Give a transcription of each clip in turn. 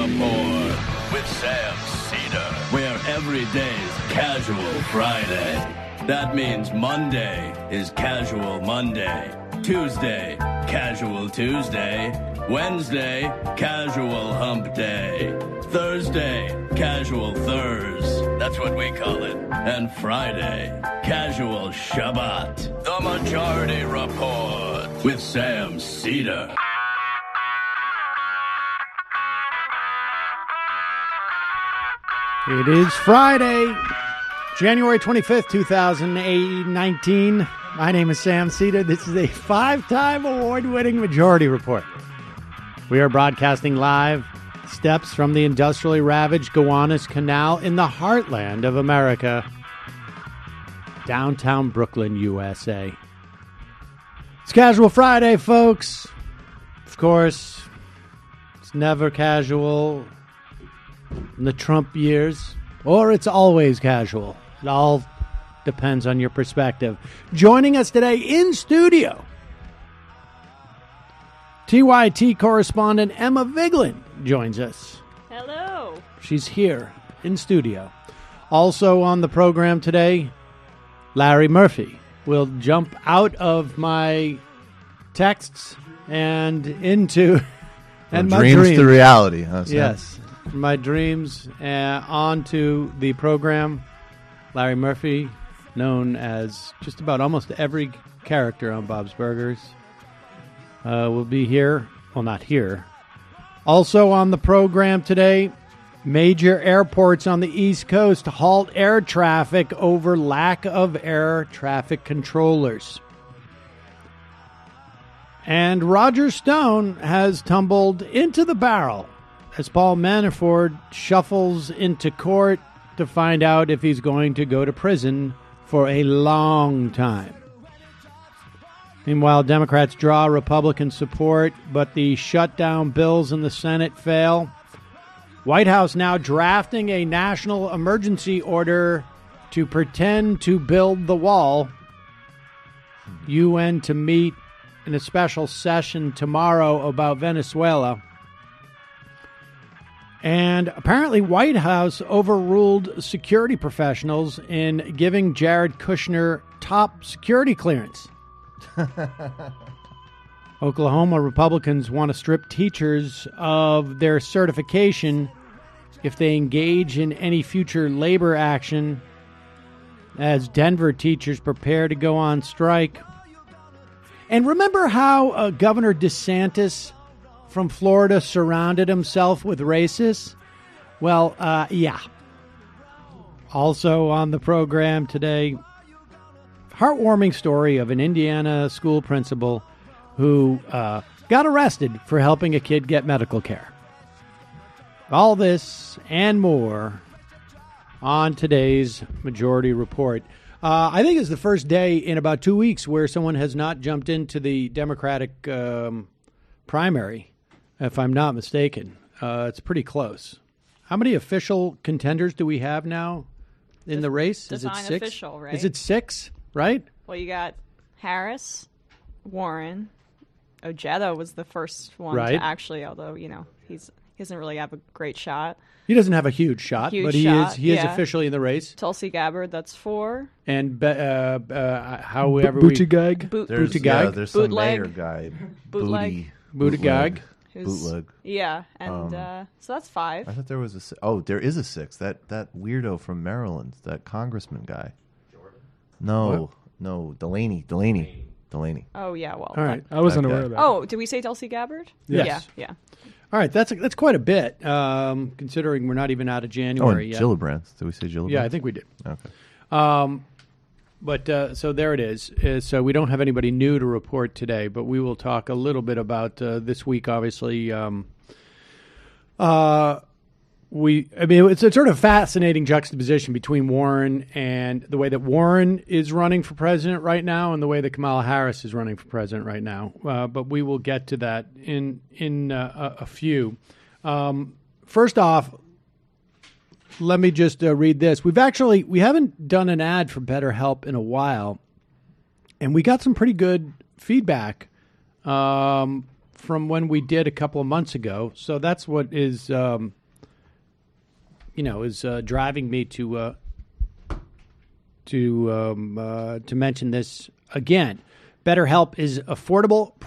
Report with Sam Cedar, where every day's Casual Friday. That means Monday is Casual Monday, Tuesday, Casual Tuesday, Wednesday, Casual Hump Day, Thursday, Casual Thurs, that's what we call it, and Friday, Casual Shabbat. The Majority Report with Sam Cedar. It is Friday, January 25th, 2019. My name is Sam Cedar. This is a 5-time award-winning Majority Report. We are broadcasting live steps from the industrially ravaged Gowanus Canal in the heartland of America, downtown Brooklyn, USA. It's Casual Friday, folks. Of course, it's never casual in the Trump years, or it's always casual. It all depends on your perspective. Joining us today in studio, TYT correspondent Emma Vigeland joins us. Hello. She's here in studio. Also on the program today, Larry Murphy will jump out of my texts and into and my dreams to reality. Huh, Sam? Yes. My dreams onto the program. Larry Murphy, known as just about almost every character on Bob's Burgers, will be here. Well, not here. Also on the program today, major airports on the East Coast halt air traffic over lack of air traffic controllers. And Roger Stone has tumbled into the barrel as Paul Manafort shuffles into court to find out if he's going to go to prison for a long time. Meanwhile, Democrats draw Republican support, but the shutdown bills in the Senate fail. White House now drafting a national emergency order to pretend to build the wall. UN to meet in a special session tomorrow about Venezuela. And apparently White House overruled security professionals in giving Jared Kushner top security clearance. Oklahoma Republicans want to strip teachers of their certification if they engage in any future labor action as Denver teachers prepare to go on strike. And remember how Governor DeSantis from Florida surrounded himself with racists? Well, yeah. Also on the program today, heartwarming story of an Indiana school principal who got arrested for helping a kid get medical care. All this and more on today's Majority Report. I think it's the first day in about 2 weeks where someone has not jumped into the Democratic primary. If I'm not mistaken, it's pretty close. How many official contenders do we have now in the race? Is it 6? Official, right? Is it 6, right? Well, you got Harris, Warren, Ojeda was the first one Right. to actually, although, he doesn't really have a great shot. He doesn't have a huge shot, but he is officially in the race. Tulsi Gabbard, that's 4. And however Buttigieg. Buttigieg. There's some Bootleg. mayor guy. Bootleg. Buttigieg. Bootleg. Yeah, and so that's 5. I thought there was there is a 6. That weirdo from Maryland, that congressman guy. Jordan? No, Delaney. Oh, yeah, well. All right. I wasn't That aware guy. of that. Oh, did we say Tulsi Gabbard? Yes. Yeah. All right, that's quite a bit, considering we're not even out of January yet. Gillibrand. Did we say Gillibrand? Yeah, I think we did. Okay. But so there it is. So we don't have anybody new to report today, but we will talk a little bit about this week. Obviously, it's a sort of fascinating juxtaposition between Warren and the way that Warren is running for president right now and the way that Kamala Harris is running for president right now. But we will get to that in a few. First off, let me just read this. We haven't done an ad for BetterHelp in a while, and we got some pretty good feedback from from when we did a couple of months ago. So that's what is, driving me to mention this again. BetterHelp is affordable,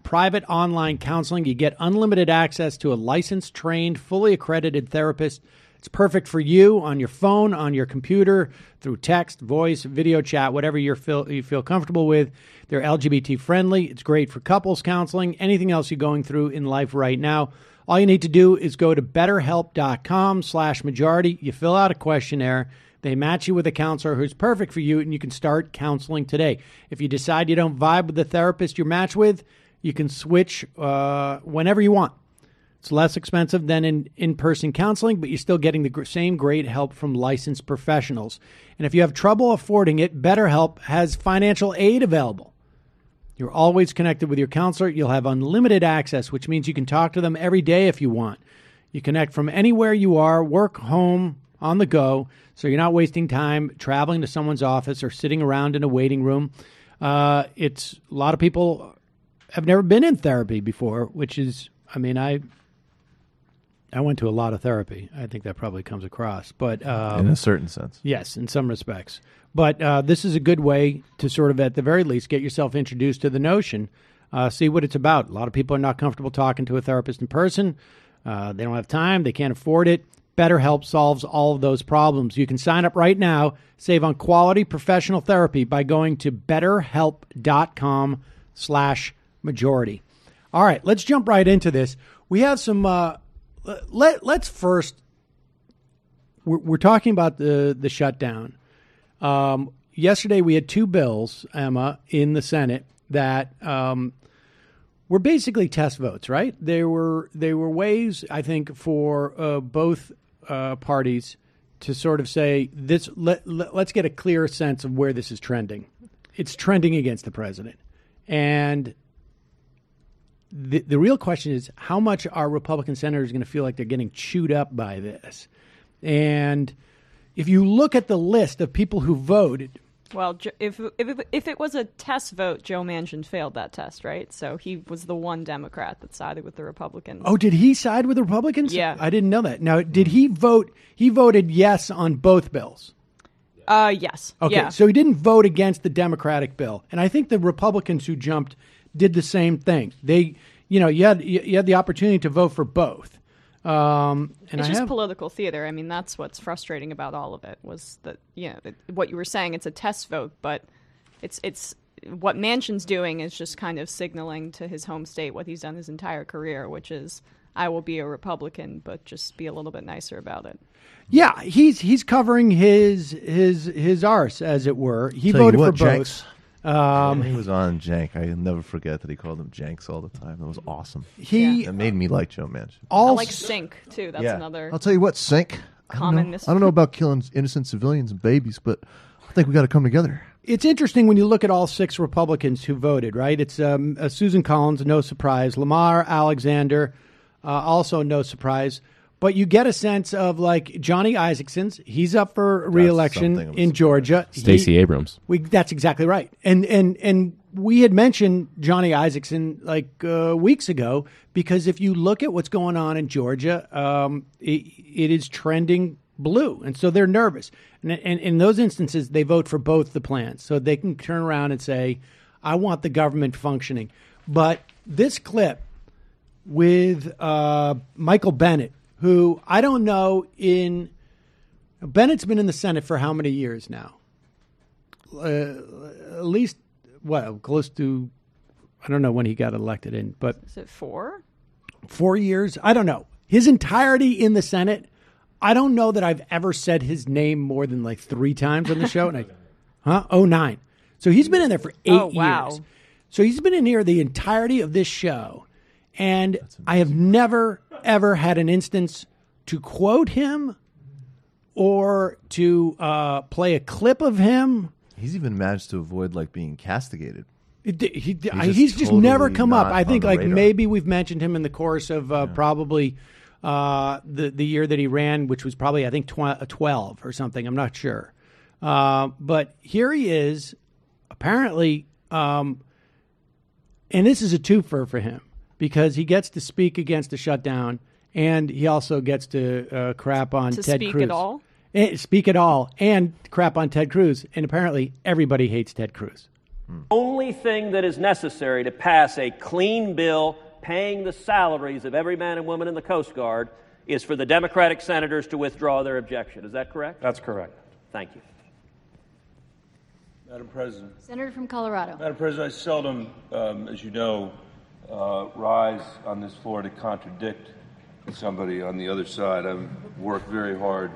private online counseling. You get unlimited access to a licensed, trained, fully accredited therapist. It's perfect for you on your phone, on your computer, through text, voice, video chat, whatever you feel comfortable with. They're LGBT friendly. It's great for couples counseling, anything else you're going through in life right now. All you need to do is go to betterhelp.com/majority. You fill out a questionnaire. They match you with a counselor who's perfect for you, and you can start counseling today. If you decide you don't vibe with the therapist you're matched with, you can switch whenever you want. It's less expensive than in-person counseling, but you're still getting the same great help from licensed professionals. And if you have trouble affording it, BetterHelp has financial aid available. You're always connected with your counselor. You'll have unlimited access, which means you can talk to them every day if you want. You connect from anywhere you are, work, home, on the go, so you're not wasting time traveling to someone's office or sitting around in a waiting room. It's a lot of people have never been in therapy before, which is, I mean, I went to a lot of therapy. I think that probably comes across, but in a certain sense, yes, in some respects. But this is a good way to sort of, at the very least, get yourself introduced to the notion, see what it's about. A lot of people are not comfortable talking to a therapist in person. They don't have time. They can't afford it. BetterHelp solves all of those problems. You can sign up right now, save on quality professional therapy by going to betterhelp.com/majority. All right, let's jump right into this. We have some, let's first, we're talking about the shutdown. Yesterday we had two bills, Emma, in the Senate that were basically test votes, right? They were ways, I think, for both parties to sort of say this. Let's get a clear sense of where this is trending. It's trending against the president, and the real question is how much are Republican senators going to feel like they're getting chewed up by this? And if you look at the list of people who voted. Well, if it was a test vote, Joe Manchin failed that test, right? So he was the one Democrat that sided with the Republicans. Oh, did he side with the Republicans? Yeah. I didn't know that. Now, did he vote? He voted yes on both bills. Yes. Okay, yeah. So he didn't vote against the Democratic bill. And I think the Republicans who jumped did the same thing. They, you had the opportunity to vote for both. And it's just political theater. I mean, that's what's frustrating about all of it was that, what you were saying, it's a test vote, but it's what Manchin's doing is just kind of signaling to his home state what he's done his entire career, which is I will be a Republican, but just be a little bit nicer about it. Yeah, he's covering his arse, as it were. He voted for both. He was on Jank. I'll never forget that he called him Janks all the time. That was awesome. It made me like Joe Manchin. I like Sink, too. That's another I'll tell you what, Sink. common I don't know about killing innocent civilians and babies, but I think we got to come together. It's interesting when you look at all six Republicans who voted, right? It's Susan Collins, no surprise. Lamar Alexander, also no surprise. But you get a sense of, like, Johnny Isakson. He's up for re-election in Georgia. Stacey Abrams. That's exactly right. And we had mentioned Johnny Isakson like weeks ago because if you look at what's going on in Georgia, it is trending blue. And so they're nervous. And in those instances, they vote for both the plans. So they can turn around and say, I want the government functioning. But this clip with Michael Bennett, who I don't know Bennett's been in the Senate for how many years now? At least, close to, I don't know when he got elected in, but. Is it 4? 4 years? I don't know. His entirety in the Senate, I don't know that I've ever said his name more than like 3 times on the show. 09. So he's been in there for 8 years. So he's been in here the entirety of this show. And I have never, ever had an instance to quote him or to play a clip of him. He's even managed to avoid like being castigated. He's just totally never come up. I think like radar. maybe we've mentioned him in the course of probably the year that he ran, which was probably I think 12 or something. I'm not sure. But here he is, apparently, and this is a twofer for him. because he gets to speak against the shutdown, and he also gets to crap on To Ted speak Cruz. at all? Speak at all, and crap on Ted Cruz. And apparently everybody hates Ted Cruz. Only thing that is necessary to pass a clean bill paying the salaries of every man and woman in the Coast Guard is for the Democratic senators to withdraw their objection. Is that correct? That's correct. Thank you. Madam President. Senator from Colorado. Madam President, I seldom, as you know, rise on this floor to contradict somebody on the other side. I've worked very hard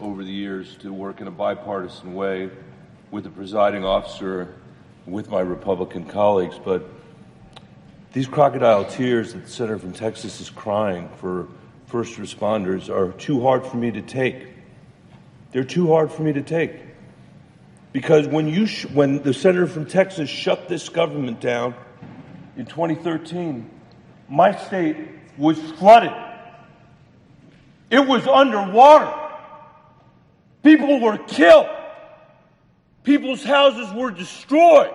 over the years to work in a bipartisan way with the presiding officer, with my Republican colleagues, but these crocodile tears that the senator from Texas is crying for first responders are too hard for me to take. They're too hard for me to take. Because when the senator from Texas shut this government down in 2013, my state was flooded. It was underwater. People were killed. People's houses were destroyed.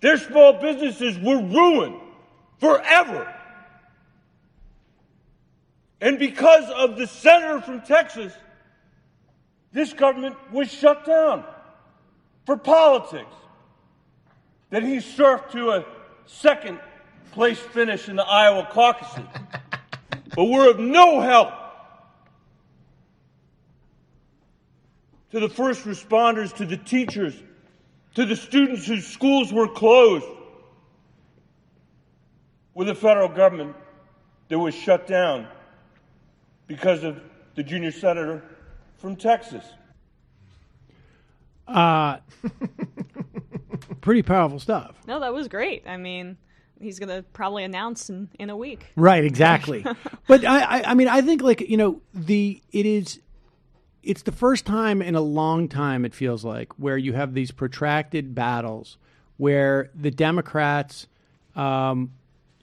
Their small businesses were ruined forever. And because of the senator from Texas, this government was shut down for politics. Then he surfed to a second place finish in the Iowa caucuses. But we're of no help to the first responders, to the teachers, to the students whose schools were closed, with a federal government that was shut down because of the junior senator from Texas. Pretty powerful stuff. No, that was great. I mean, he's going to probably announce in a week. Right, exactly. But I mean, I think it's the first time in a long time, it feels like, where you have these protracted battles where the Democrats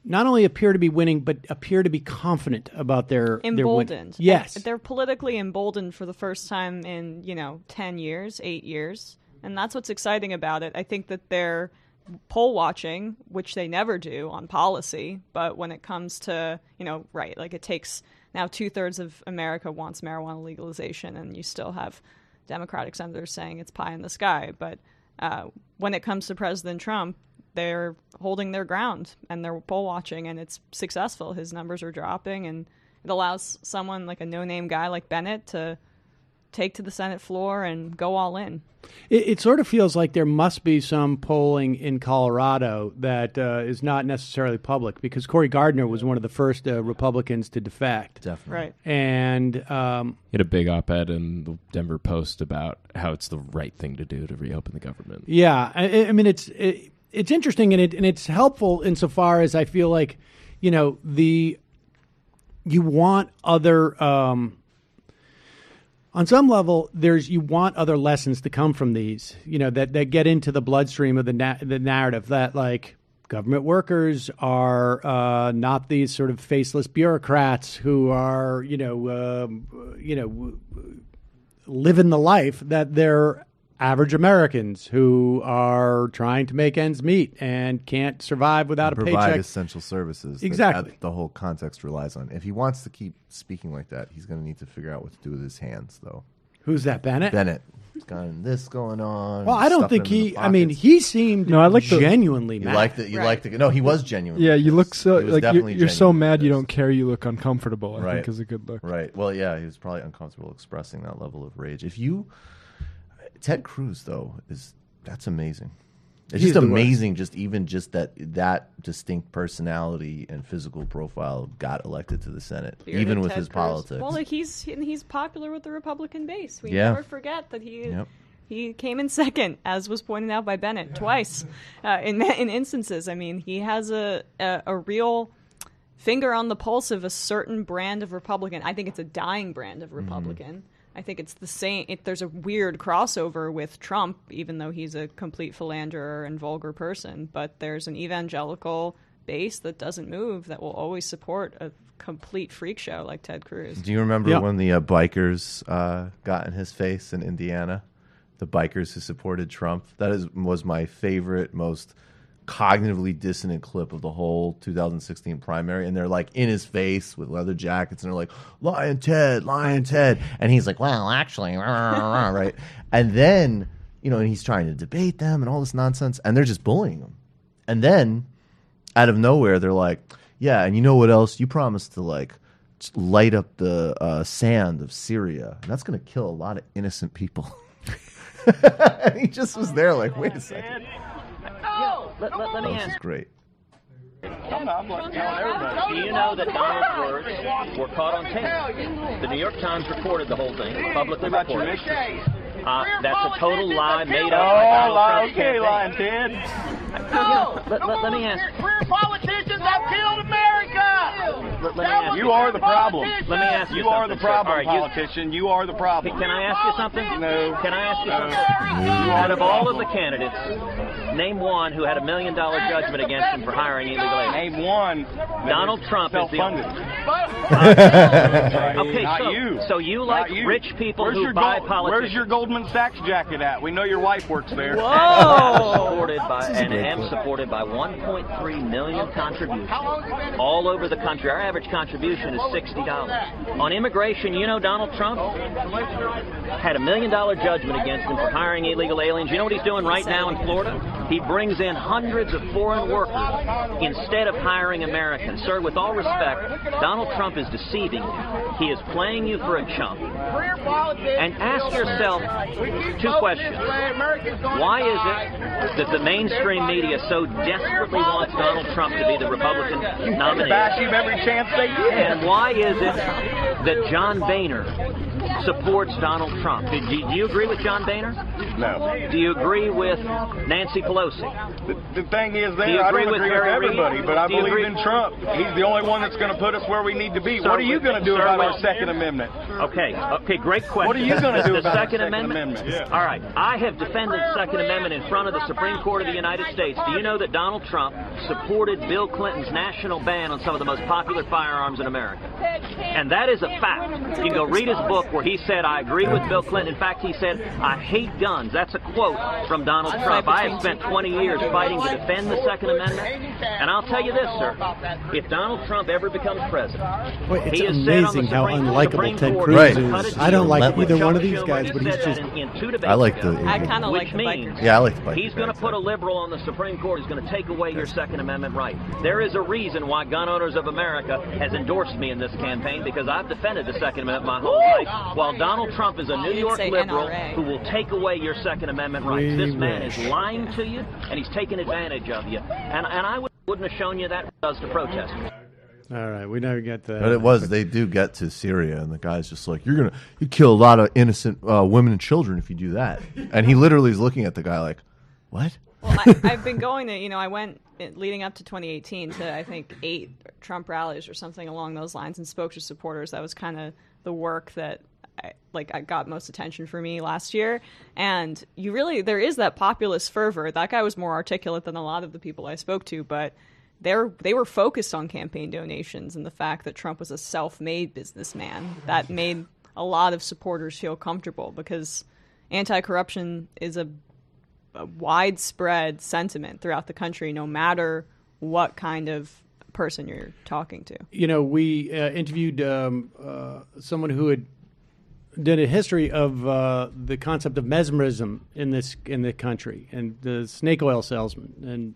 not only appear to be winning, but appear to be confident about their Emboldened. Yes. They're politically emboldened for the first time in, 10 years, 8 years. And that's what's exciting about it. I think that they're poll watching, which they never do on policy. But when it comes to, right, like it takes now 2/3 of America wants marijuana legalization, and you still have Democratic senators saying it's pie in the sky. But when it comes to President Trump, they're holding their ground and they're poll watching, and it's successful. His numbers are dropping, and it allows someone like a no-name guy like Bennett to take to the Senate floor and go all in. It sort of feels like there must be some polling in Colorado that is not necessarily public, because Cory Gardner was one of the first Republicans to defect. Definitely. Right. And he had a big op-ed in the Denver Post about how it's the right thing to do to reopen the government. Yeah, I mean, it's interesting, and it's helpful insofar as I feel like, you want other. On some level, you want other lessons to come from these, that get into the bloodstream of the narrative that, like, government workers are not these sort of faceless bureaucrats who are, living the life that they're average Americans who are trying to make ends meet and can't survive without a provide paycheck. essential services. Exactly. The whole context relies on. If he wants to keep speaking like that, he's going to need to figure out what to do with his hands, though. Who's that, Bennett? Bennett. He's got this going on. Well, I don't think he seemed genuinely mad. You liked it. No, he was genuinely. Yeah, you look so like you're so mad pissed. you don't care. You look uncomfortable. I think is a good look. Right. Well, yeah, he was probably uncomfortable expressing that level of rage. Ted Cruz, though, that's amazing. It's just amazing. Just that distinct personality and physical profile got elected to the Senate, Bearded even with Ted his Cruz. politics. Well, like he's popular with the Republican base. We never forget that he came in second, as was pointed out by Bennett twice in instances. I mean, he has a real finger on the pulse of a certain brand of Republican. I think it's a dying brand of Republican. Mm-hmm. I think it's the same. There's a weird crossover with Trump, even though he's a complete philanderer and vulgar person. But there's an evangelical base that doesn't move, that will always support a complete freak show like Ted Cruz. Do you remember when the bikers got in his face in Indiana? The bikers who supported Trump? That was my favorite, most cognitively dissonant clip of the whole 2016 primary, and they're like in his face with leather jackets, and they're like, Lion Ted, and he's like, well, actually, right? And then, and he's trying to debate them and all this nonsense, and they're just bullying him. And then, out of nowhere, they're like, yeah, and you know what else? You promised to like light up the sand of Syria, and that's going to kill a lot of innocent people. And he just was there like, wait a second. Let me ask. This is great. I'm telling everybody. Do you know that Donald's words were caught on tape? The New York Times reported the whole thing, publicly reported. That's a total lie made up by Donald Trump's campaign. Lying, Ted. Let me ask. Career politicians have killed America. Let me ask you are the problem. Let me ask you You something. are the problem, Right, politician. You are the problem. Can I ask you something? No. Can I ask you something? Out of all of the candidates, name one who had $1 million judgment against him for hiring illegal aliens. Name one. Donald Trump is the only. Okay, not you. So you like rich people who buy politicians. Where's your Goldman Sachs jacket at? We know your wife works there. Whoa! am supported by 1.3 million contributions all over the country. Our average contribution is $60. On immigration, Donald Trump had $1 million judgment against him for hiring illegal aliens. You know what he's doing right now in Florida? He brings in hundreds of foreign workers instead of hiring Americans. Sir, with all respect, Donald Trump is deceiving you. He is playing you for a chump. And ask yourself two questions. Why is it that the mainstream media so desperately wants Donald Trump to be the Republican nominee? Bash him every chance they get. And why is it that John Boehner supports Donald Trump? Do you agree with John Boehner? No. Do you agree with Nancy Pelosi? The thing is, I don't agree with everybody, but I believe in Trump. He's the only one that's going to put us where we need to be. What are you going to do about our Second Amendment? Okay, great question. What are you going to do the about Second the Amendment? Yeah. All right, I have defended the Second Amendment in front of the Supreme Court of the United States. Do you know that Donald Trump supported Bill Clinton's national ban on some of the most popular firearms in America? And that is a fact. You can go read his book where he said, I agree with Bill Clinton. In fact, he said, I hate guns. That's a quote from Donald Trump. I have spent 20 years fighting to defend the Second Amendment. And I'll tell you this, sir. If Donald Trump ever becomes president, it's he is amazing how unlikable Ted Cruz is. I don't like either one of these guys, but he's just... I like the... I kind of like the means, yeah, I like the biker. He's going to put a liberal on the Supreme Court who's going to take away your Second Amendment right. There is a reason why Gun Owners of America has endorsed me in this campaign, because I've defended the Second Amendment my whole life, while Donald Trump is a New York liberal who will take away your Second Amendment rights. This man is lying to you, and he's taking advantage of you. And I wouldn't have shown you that as to protesters. All right, we never get that. But they do get to Syria, and the guy's just like, you kill a lot of innocent women and children if you do that. And he literally is looking at the guy like, what? Well, I've been going to, I went leading up to 2018 to, I think, 8 Trump rallies or something along those lines and spoke to supporters. That was kind of the work that I got most attention for me last year. And there is that populist fervor. That guy was more articulate than a lot of the people I spoke to, but they were focused on campaign donations and the fact that Trump was a self-made businessman. That made a lot of supporters feel comfortable, because anti-corruption is a widespread sentiment throughout the country, no matter what kind of person you're talking to. We interviewed someone who had did a history of the concept of mesmerism in the country, and the snake oil salesman.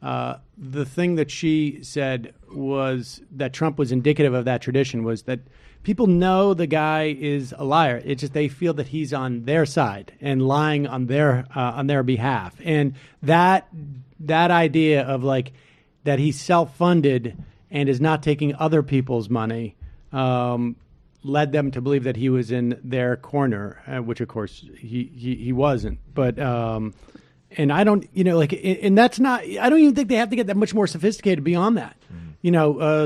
And the thing that she said was that Trump was indicative of that tradition, was that people know the guy is a liar. It's just they feel that he's on their side and lying on their behalf. And that idea of like that he's self-funded and is not taking other people's money led them to believe that he was in their corner, which of course he wasn't. But and I don't, and that's not. I don't even think they have to get that much more sophisticated beyond that.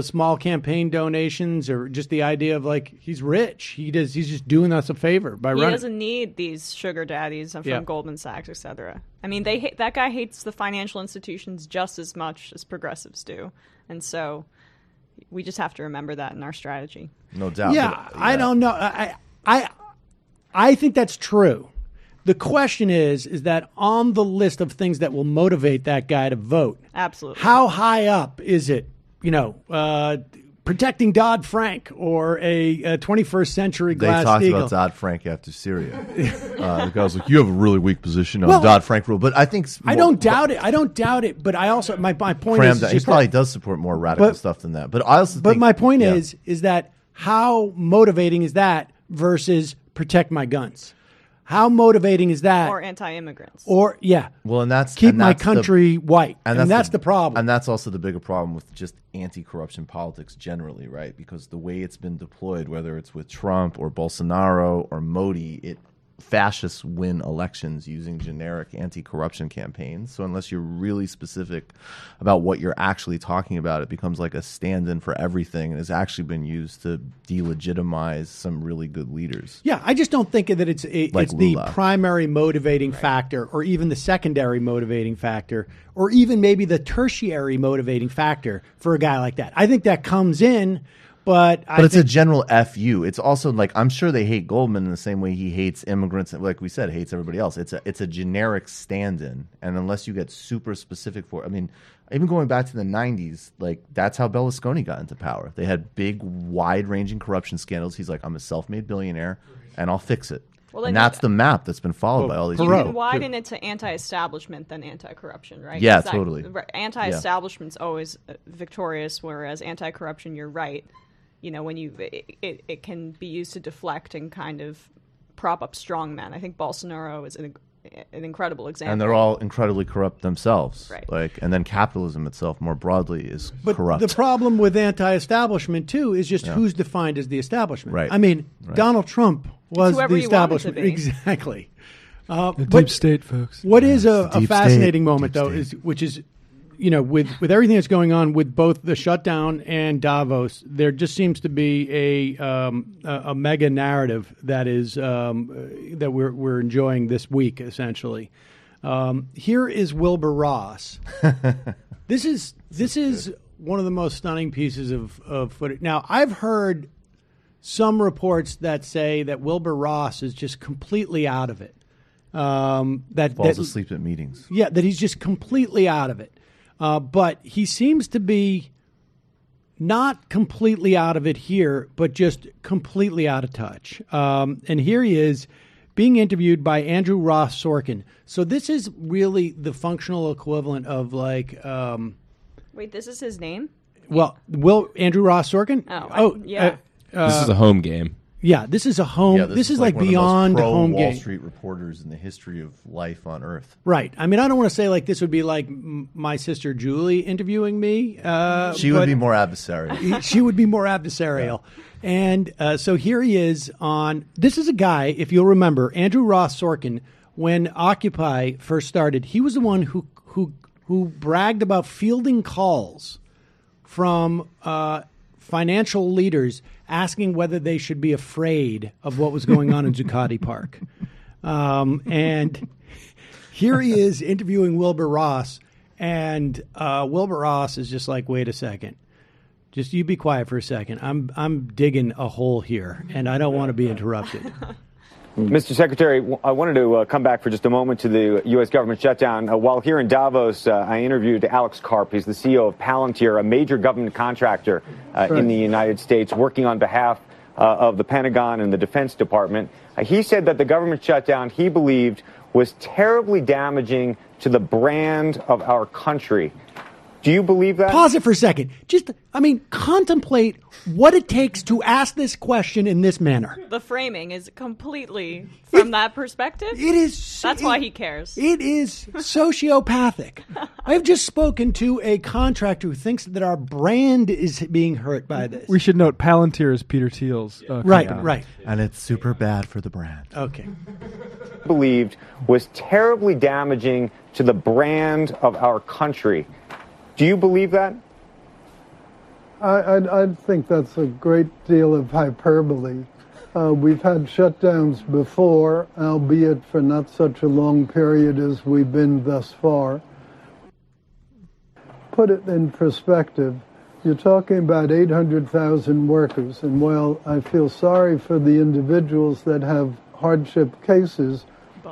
Small campaign donations, or just the idea of like he's rich. He's just doing us a favor by running. He doesn't need these sugar daddies from Goldman Sachs, etc. I mean, that guy hates the financial institutions just as much as progressives do, and so we just have to remember that in our strategy. No doubt. Yeah, I don't know. I think that's true. The question is that on the list of things that will motivate that guy to vote, absolutely, how high up is it? Protecting Dodd-Frank or a 21st century Glass-Steagall. They talked about Dodd-Frank after Syria. The guy was like, you have a really weak position on Dodd-Frank rule. But I think... I don't doubt it. But I also... My point is... He probably does support more radical stuff than that. But I also think... But my point is that how motivating is that versus protect my guns? How motivating is that? Or anti-immigrants. Or, yeah. Well, and that's... Keep my country white. And that's the problem. And that's also the bigger problem with just anti-corruption politics generally, right? Because the way it's been deployed, whether it's with Trump or Bolsonaro or Modi, fascists win elections using generic anti-corruption campaigns. So unless you're really specific about what you're actually talking about, it becomes like a stand-in for everything and has actually been used to delegitimize some really good leaders. Yeah, I just don't think that it's the primary motivating factor or even the secondary motivating factor or even maybe the tertiary motivating factor for a guy like that. I think that comes in. But it's a general FU. It's also like, I'm sure they hate Goldman in the same way he hates immigrants, like we said, hates everybody else. It's a generic stand-in. And unless you get super specific for it, I mean, even going back to the 90s, like that's how Berlusconi got into power. They had big, wide-ranging corruption scandals. He's like, I'm a self-made billionaire, and I'll fix it. Well, and that's the map that's been followed by all these people. You can widen it to anti-establishment than anti-corruption, right? Yeah, totally. Anti-establishment's always victorious, whereas anti-corruption, you're right. When it can be used to deflect and kind of prop up strong men. I think Bolsonaro is an incredible example. And they're all incredibly corrupt themselves. Right. And then capitalism itself more broadly is corrupt. But the problem with anti-establishment, too, is just who's defined as the establishment. Right. I mean, Donald Trump was the establishment. Exactly. The deep state, folks. What is a fascinating moment, though, which is with everything that's going on with both the shutdown and Davos, there just seems to be a mega narrative that is that we're enjoying this week. Essentially, here is Wilbur Ross. This is one of the most stunning pieces of footage. Now, I've heard some reports that say that Wilbur Ross is just completely out of it. That falls asleep at meetings. Yeah, that he's just completely out of it. But he seems to be not completely out of it here, but just completely out of touch. And here he is being interviewed by Andrew Ross Sorkin. So this is really the functional equivalent of like... Wait, this is his name? Well, Andrew Ross Sorkin? Yeah. This is a home game. Yeah, this is a home. Yeah, this is like beyond home game. Wall Street reporters in the history of life on Earth. Right. I mean, I don't want to say like this would be like my sister Julie interviewing me. She would be more adversarial. She would be more adversarial. Yeah. And so here he is on. This is a guy, if you'll remember, Andrew Ross Sorkin. When Occupy first started, he was the one who bragged about fielding calls from financial leaders asking whether they should be afraid of what was going on in Zuccotti Park. And here he is interviewing Wilbur Ross, and Wilbur Ross is just like, wait a second. Just you be quiet for a second. I'm digging a hole here, and I don't want to be interrupted. Mr. Secretary, I wanted to come back for just a moment to the U.S. government shutdown. While here in Davos, I interviewed Alex Karp. He's the CEO of Palantir, a major government contractor in the United States, working on behalf of the Pentagon and the Defense Department. He said that the government shutdown, he believed, was terribly damaging to the brand of our country. Do you believe that? Pause it for a second. Contemplate what it takes to ask this question in this manner. The framing is completely from that perspective. It is. That's why he cares. It is sociopathic. I've just spoken to a contractor who thinks that our brand is being hurt by this. We should note Palantir is Peter Thiel's. Right. And it's super bad for the brand. Okay. Believed was terribly damaging to the brand of our country. Do you believe that? I think that's a great deal of hyperbole. We've had shutdowns before, albeit for not such a long period as we've been thus far. Put it in perspective, you're talking about 800,000 workers, and while I feel sorry for the individuals that have hardship cases,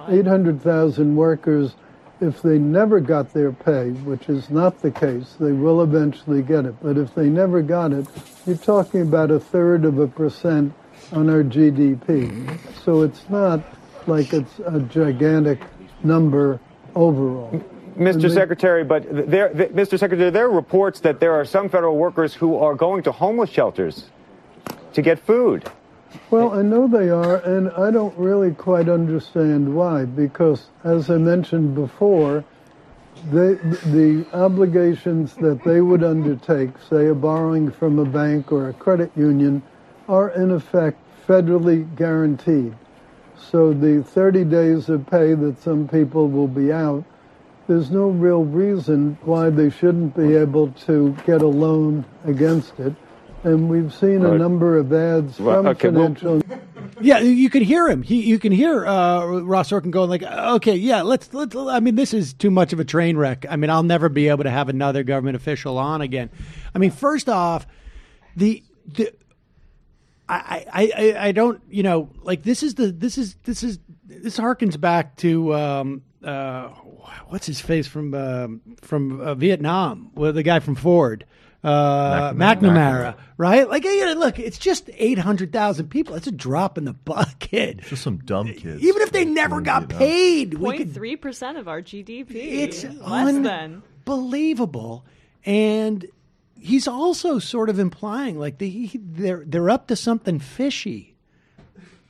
800,000 workers, if they never got their pay, which is not the case, they will eventually get it. But if they never got it, you're talking about 1/3% on our GDP. So it's not like it's a gigantic number overall. Mr. Secretary, Mr. Secretary, there are reports that there are some federal workers who are going to homeless shelters to get food. Well, I know they are, and I don't really quite understand why, because, as I mentioned before, the obligations that they would undertake, say a borrowing from a bank or a credit union, are in effect federally guaranteed. So the 30 days of pay that some people will be out, there's no real reason why they shouldn't be able to get a loan against it. And we've seen a number of ads from financial... Yeah, you could hear him. You can hear Ross Sorkin going like, okay, yeah, let's. I mean, this is too much of a train wreck. I mean, I'll never be able to have another government official on again. I mean, first off, I don't, like this harkens back to what's his face from Vietnam, well, the guy from Ford. McNamara, right? Like, look, it's just 800,000 people. It's a drop in the bucket. Just some dumb kids. Even if they never got paid. 0.3% of our GDP. It's less than. Unbelievable. And he's also sort of implying like they're up to something fishy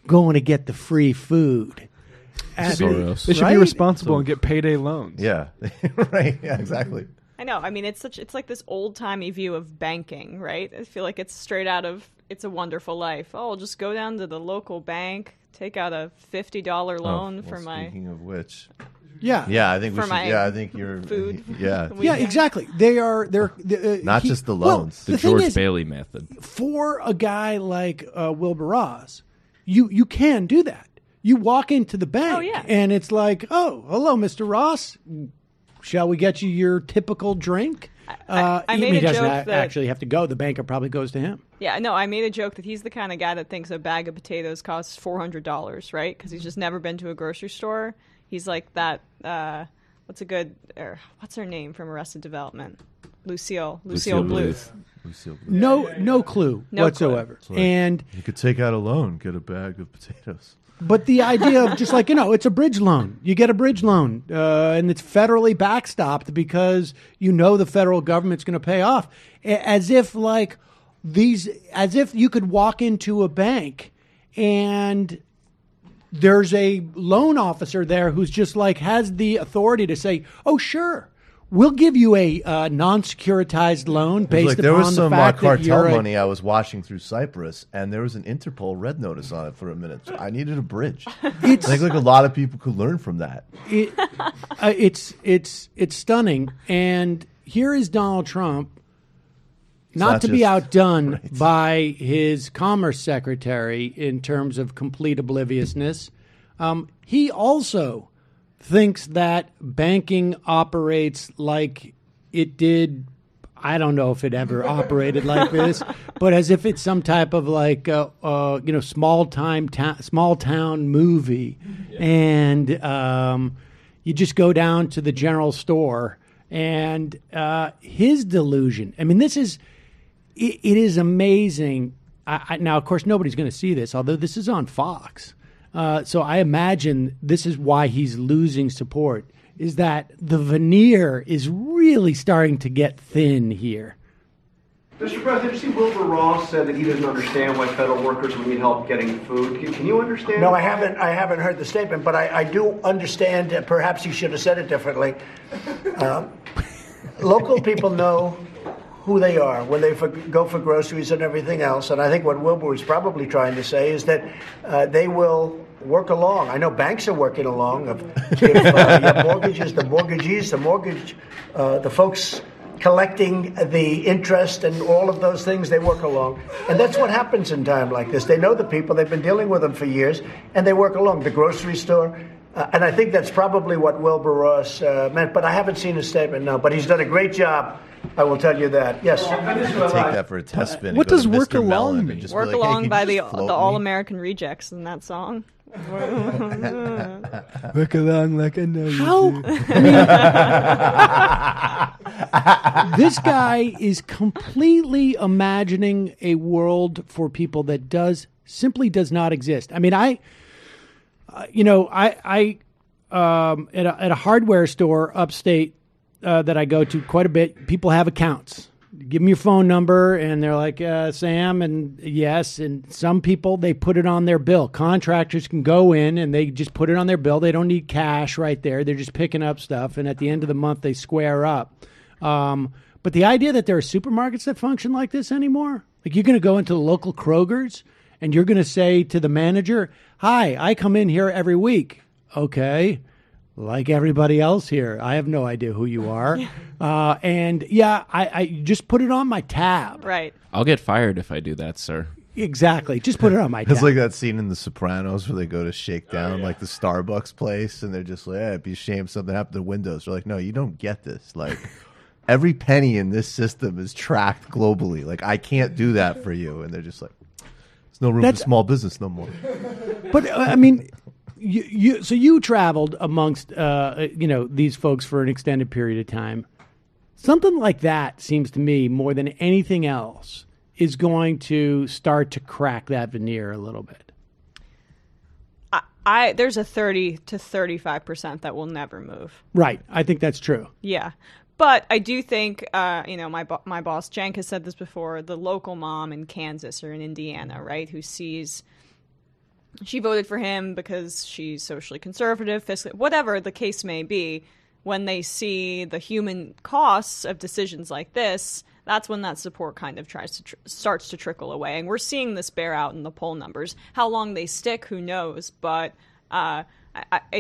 going to get the free food. They should be responsible and get payday loans. Yeah, right. Yeah, exactly. I know. I mean, it's like this old-timey view of banking, right? I feel like it's straight out of It's a Wonderful Life. Oh, I'll just go down to the local bank, take out a $50 loan for my... Speaking of which... Yeah. Yeah, I think we should... Yeah, I think you're... Food. Yeah. Yeah, exactly. They're not just the loans. The George Bailey method. For a guy like Wilbur Ross, you can do that. You walk into the bank and it's like, oh, hello, Mr. Ross. Shall we get you your typical drink? I made he a doesn't joke that actually have to go. The banker probably goes to him. Yeah, no, I made a joke that he's the kind of guy that thinks a bag of potatoes costs $400, right? Because he's just never been to a grocery store. He's like that. What's her name from Arrested Development? Lucille Bluth. No clue whatsoever. Like, and you could take out a loan, get a bag of potatoes. But the idea of just like, it's a bridge loan. You get a bridge loan, and it's federally backstopped because the federal government's going to pay off. As if you could walk into a bank and there's a loan officer there who's just like has the authority to say, oh, sure, we'll give you a non-securitized loan based there upon was some the fact cartel that you're money I was watching through Cyprus, and there was an Interpol red notice on it for a minute. So I needed a bridge. I think a lot of people could learn from that. It's stunning. And here is Donald Trump, not to be outdone by his Commerce Secretary in terms of complete obliviousness. He also thinks that banking operates like it did. I don't know if it ever operated like this, but as if it's some type of like small town movie, and you just go down to the general store and his delusion. I mean, it is amazing. Now, of course, nobody's going to see this, although this is on Fox. So I imagine this is why he's losing support, is that the veneer is really starting to get thin here. Mr. President, did you see Wilbur Ross said that he doesn't understand why federal workers would need help getting food? Can you understand? No, I haven't heard the statement, but I do understand. Perhaps he should have said it differently. Local people know who they are when they go for groceries and everything else. And I think what Wilbur was probably trying to say is that they will work along. I know banks are working along. If you have mortgages, the folks collecting the interest and all of those things, they work along. And that's what happens in time like this. They know the people. They've been dealing with them for years, and they work along. The grocery store. And I think that's probably what Wilbur Ross meant. But I haven't seen his statement, no. But he's done a great job. I will tell you that. Yes. Take that for a test spin. What does work along mean? Work along by the All American Rejects in that song. Look along like I know you How? do. I mean, this guy is completely imagining a world for people that simply does not exist. I mean, at a hardware store upstate that I go to quite a bit, people have accounts. Give them your phone number, and they're like, Sam, and yes. And some people, they put it on their bill. Contractors can go in, and they just put it on their bill. They don't need cash right there. They're just picking up stuff, and at the end of the month, they square up. But the idea that there are supermarkets that function like this anymore, like you're going to go into the local Kroger's, and you're going to say to the manager, hi, I come in here every week. Okay. Like everybody else here, I have no idea who you are. I just put it on my tab. Right. I'll get fired if I do that, sir. Exactly. Just put it on my tab. It's like that scene in The Sopranos where they go to shake down like the Starbucks place, and they're just like, it'd be a shame if something happened to the windows. They're like, no, you don't get this. Like, every penny in this system is tracked globally. Like, I can't do that for you. And they're just like, there's no room for small business no more. But, I mean... So you traveled amongst these folks for an extended period of time. Something like that seems to me more than anything else is going to start to crack that veneer a little bit. There's a 30 to 35% that will never move. Right, I think that's true. Yeah, but I do think my boss Cenk has said this before. The local mom in Kansas or in Indiana, right, who sees. She voted for him because she's socially conservative, fiscally, whatever the case may be. When they see the human costs of decisions like this, that's when that support kind of starts to trickle away. And we're seeing this bear out in the poll numbers. How long they stick, who knows? But I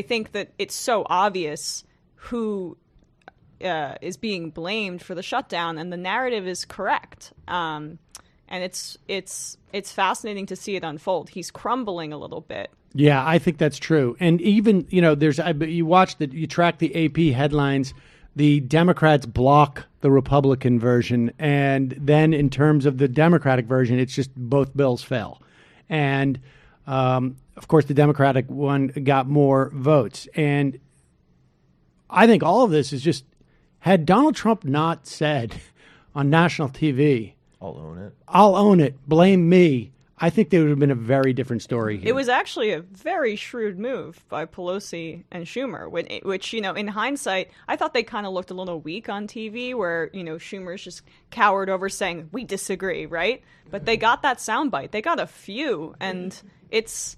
think that it's so obvious who is being blamed for the shutdown, and the narrative is correct. And it's fascinating to see it unfold. He's crumbling a little bit. Yeah, I think that's true. And even, you track the AP headlines, the Democrats block the Republican version. And then in terms of the Democratic version, it's just both bills fell. And, of course, the Democratic one got more votes. And I think all of this is just, had Donald Trump not said on national TV, I'll own it. Blame me. I think there would have been a very different story here. It was actually a very shrewd move by Pelosi and Schumer, which in hindsight, I thought they kind of looked a little weak on TV where, Schumer's just cowered over saying, we disagree, right? But they got that soundbite. They got a few, and it's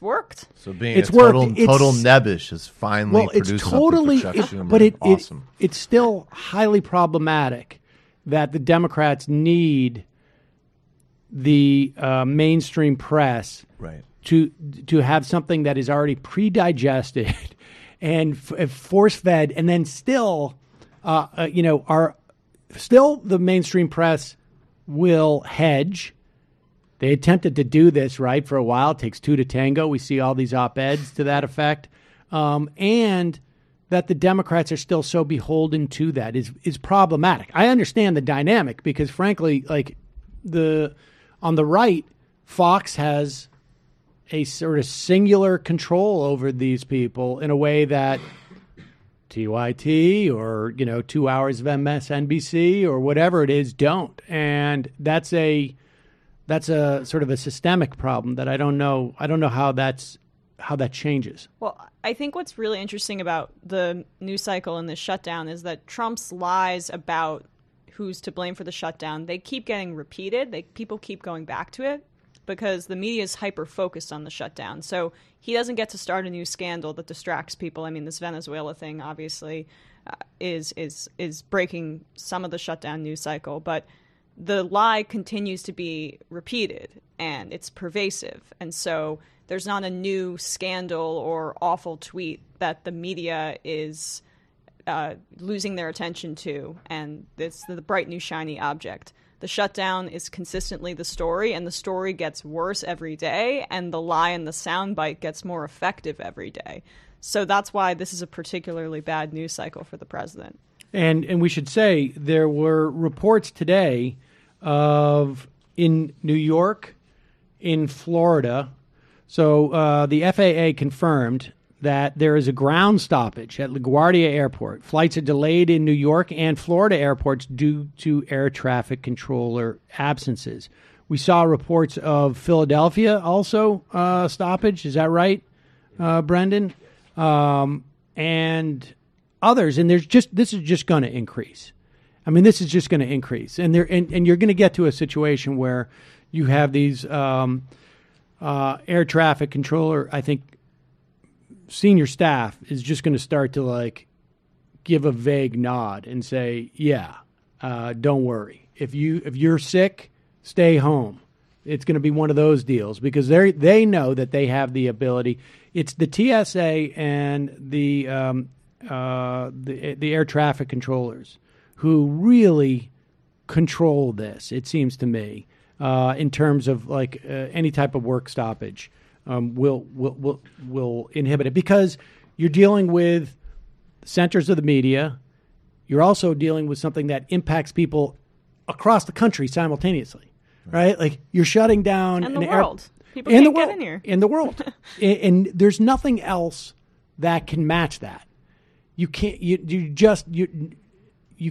worked. So being total nebbish is finally producing something for Chuck Schumer. But awesome. It's still highly problematic that the Democrats need the mainstream press to have something that is already pre-digested and force-fed, and then still, the mainstream press will hedge. They attempted to do this, right, for a while. It takes two to tango. We see all these op-eds to that effect. And that the Democrats are still so beholden to that is problematic. I understand the dynamic because, frankly, on the right, Fox has a sort of singular control over these people in a way that TYT or 2 hours of MSNBC or whatever it is don't, and that's a sort of a systemic problem that I don't know how that changes. Well, I think what's really interesting about the news cycle and the shutdown is that Trump's lies about who's to blame for the shutdown, they keep getting repeated. People keep going back to it because the media is hyper-focused on the shutdown. So he doesn't get to start a new scandal that distracts people. I mean, this Venezuela thing obviously is breaking some of the shutdown news cycle, but the lie continues to be repeated and it's pervasive. And so there's not a new scandal or awful tweet that the media is losing their attention to, and it's the bright new shiny object. The shutdown is consistently the story, and the story gets worse every day, and the lie and the soundbite gets more effective every day. So that's why this is a particularly bad news cycle for the president. And we should say there were reports today of in New York, in Florida, So the FAA confirmed that there is a ground stoppage at LaGuardia Airport. Flights are delayed in New York and Florida airports due to air traffic controller absences. We saw reports of Philadelphia also stoppage. Is that right, Brendan? And others. And this is just going to increase. I mean, this is just going to increase. And you're going to get to a situation where you have these air traffic controller, I think, senior staff is just going to start to like give a vague nod and say, yeah, don't worry. If you're sick, stay home. It's going to be one of those deals because they know that they have the ability. It's the TSA and the air traffic controllers who really control this, it seems to me, in terms of like any type of work stoppage. Will inhibit it because you're dealing with centers of the media. You're also dealing with something that impacts people across the country simultaneously, right? Like you're shutting down and the world. People can't get in here. In the world, and there's nothing else that can match that. You can't. You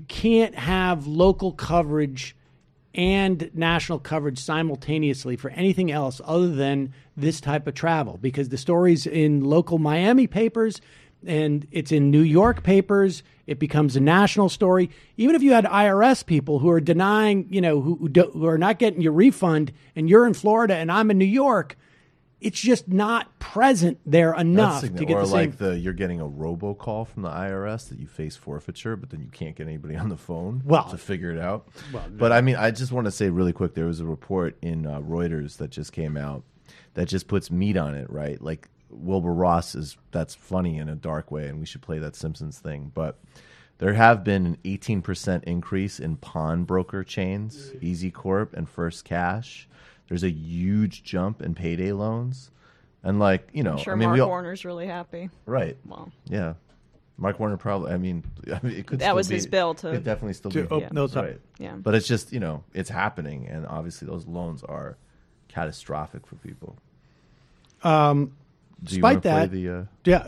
can't have local coverage and national coverage simultaneously for anything else other than this type of travel, because the story's in local Miami papers and it's in New York papers. It becomes a national story. Even if you had IRS people who are denying, who are not getting your refund, and you're in Florida and I'm in New York, it's just not present there enough to get or the same. Like you're getting a robocall from the IRS that you face forfeiture, but then you can't get anybody on the phone to figure it out. Well, no. But I mean, I just want to say really quick, there was a report in Reuters that just came out that just puts meat on it, right? Like Wilbur Ross that's funny in a dark way, and we should play that Simpsons thing. But there have been an 18% increase in pawnbroker chains, Easy Corp and First Cash. There's a huge jump in payday loans. And I'm sure Mark Warner's really happy. Right. Well. Yeah. Mark Warner probably, it could that was his bill to... It definitely still be. Open those up. Right. Yeah. But it's just, it's happening. And obviously those loans are catastrophic for people. Despite that,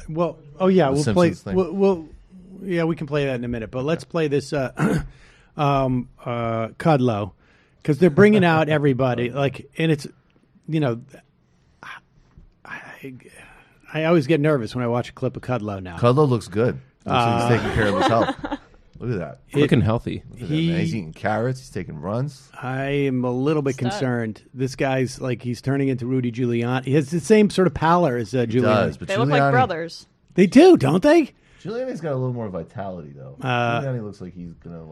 we'll play. We can play that in a minute. But let's play this Kudlow, because they're bringing out everybody. And it's, I always get nervous when I watch a clip of Kudlow now. Kudlow looks good. Looks like he's taking care of his health. Look at that. Looking healthy. He's eating carrots. He's taking runs. I am a little bit concerned. This guy's he's turning into Rudy Giuliani. He has the same sort of pallor as Giuliani. He does, but they look like brothers. They do, don't they? Giuliani's got a little more vitality, though. Giuliani looks like he's gonna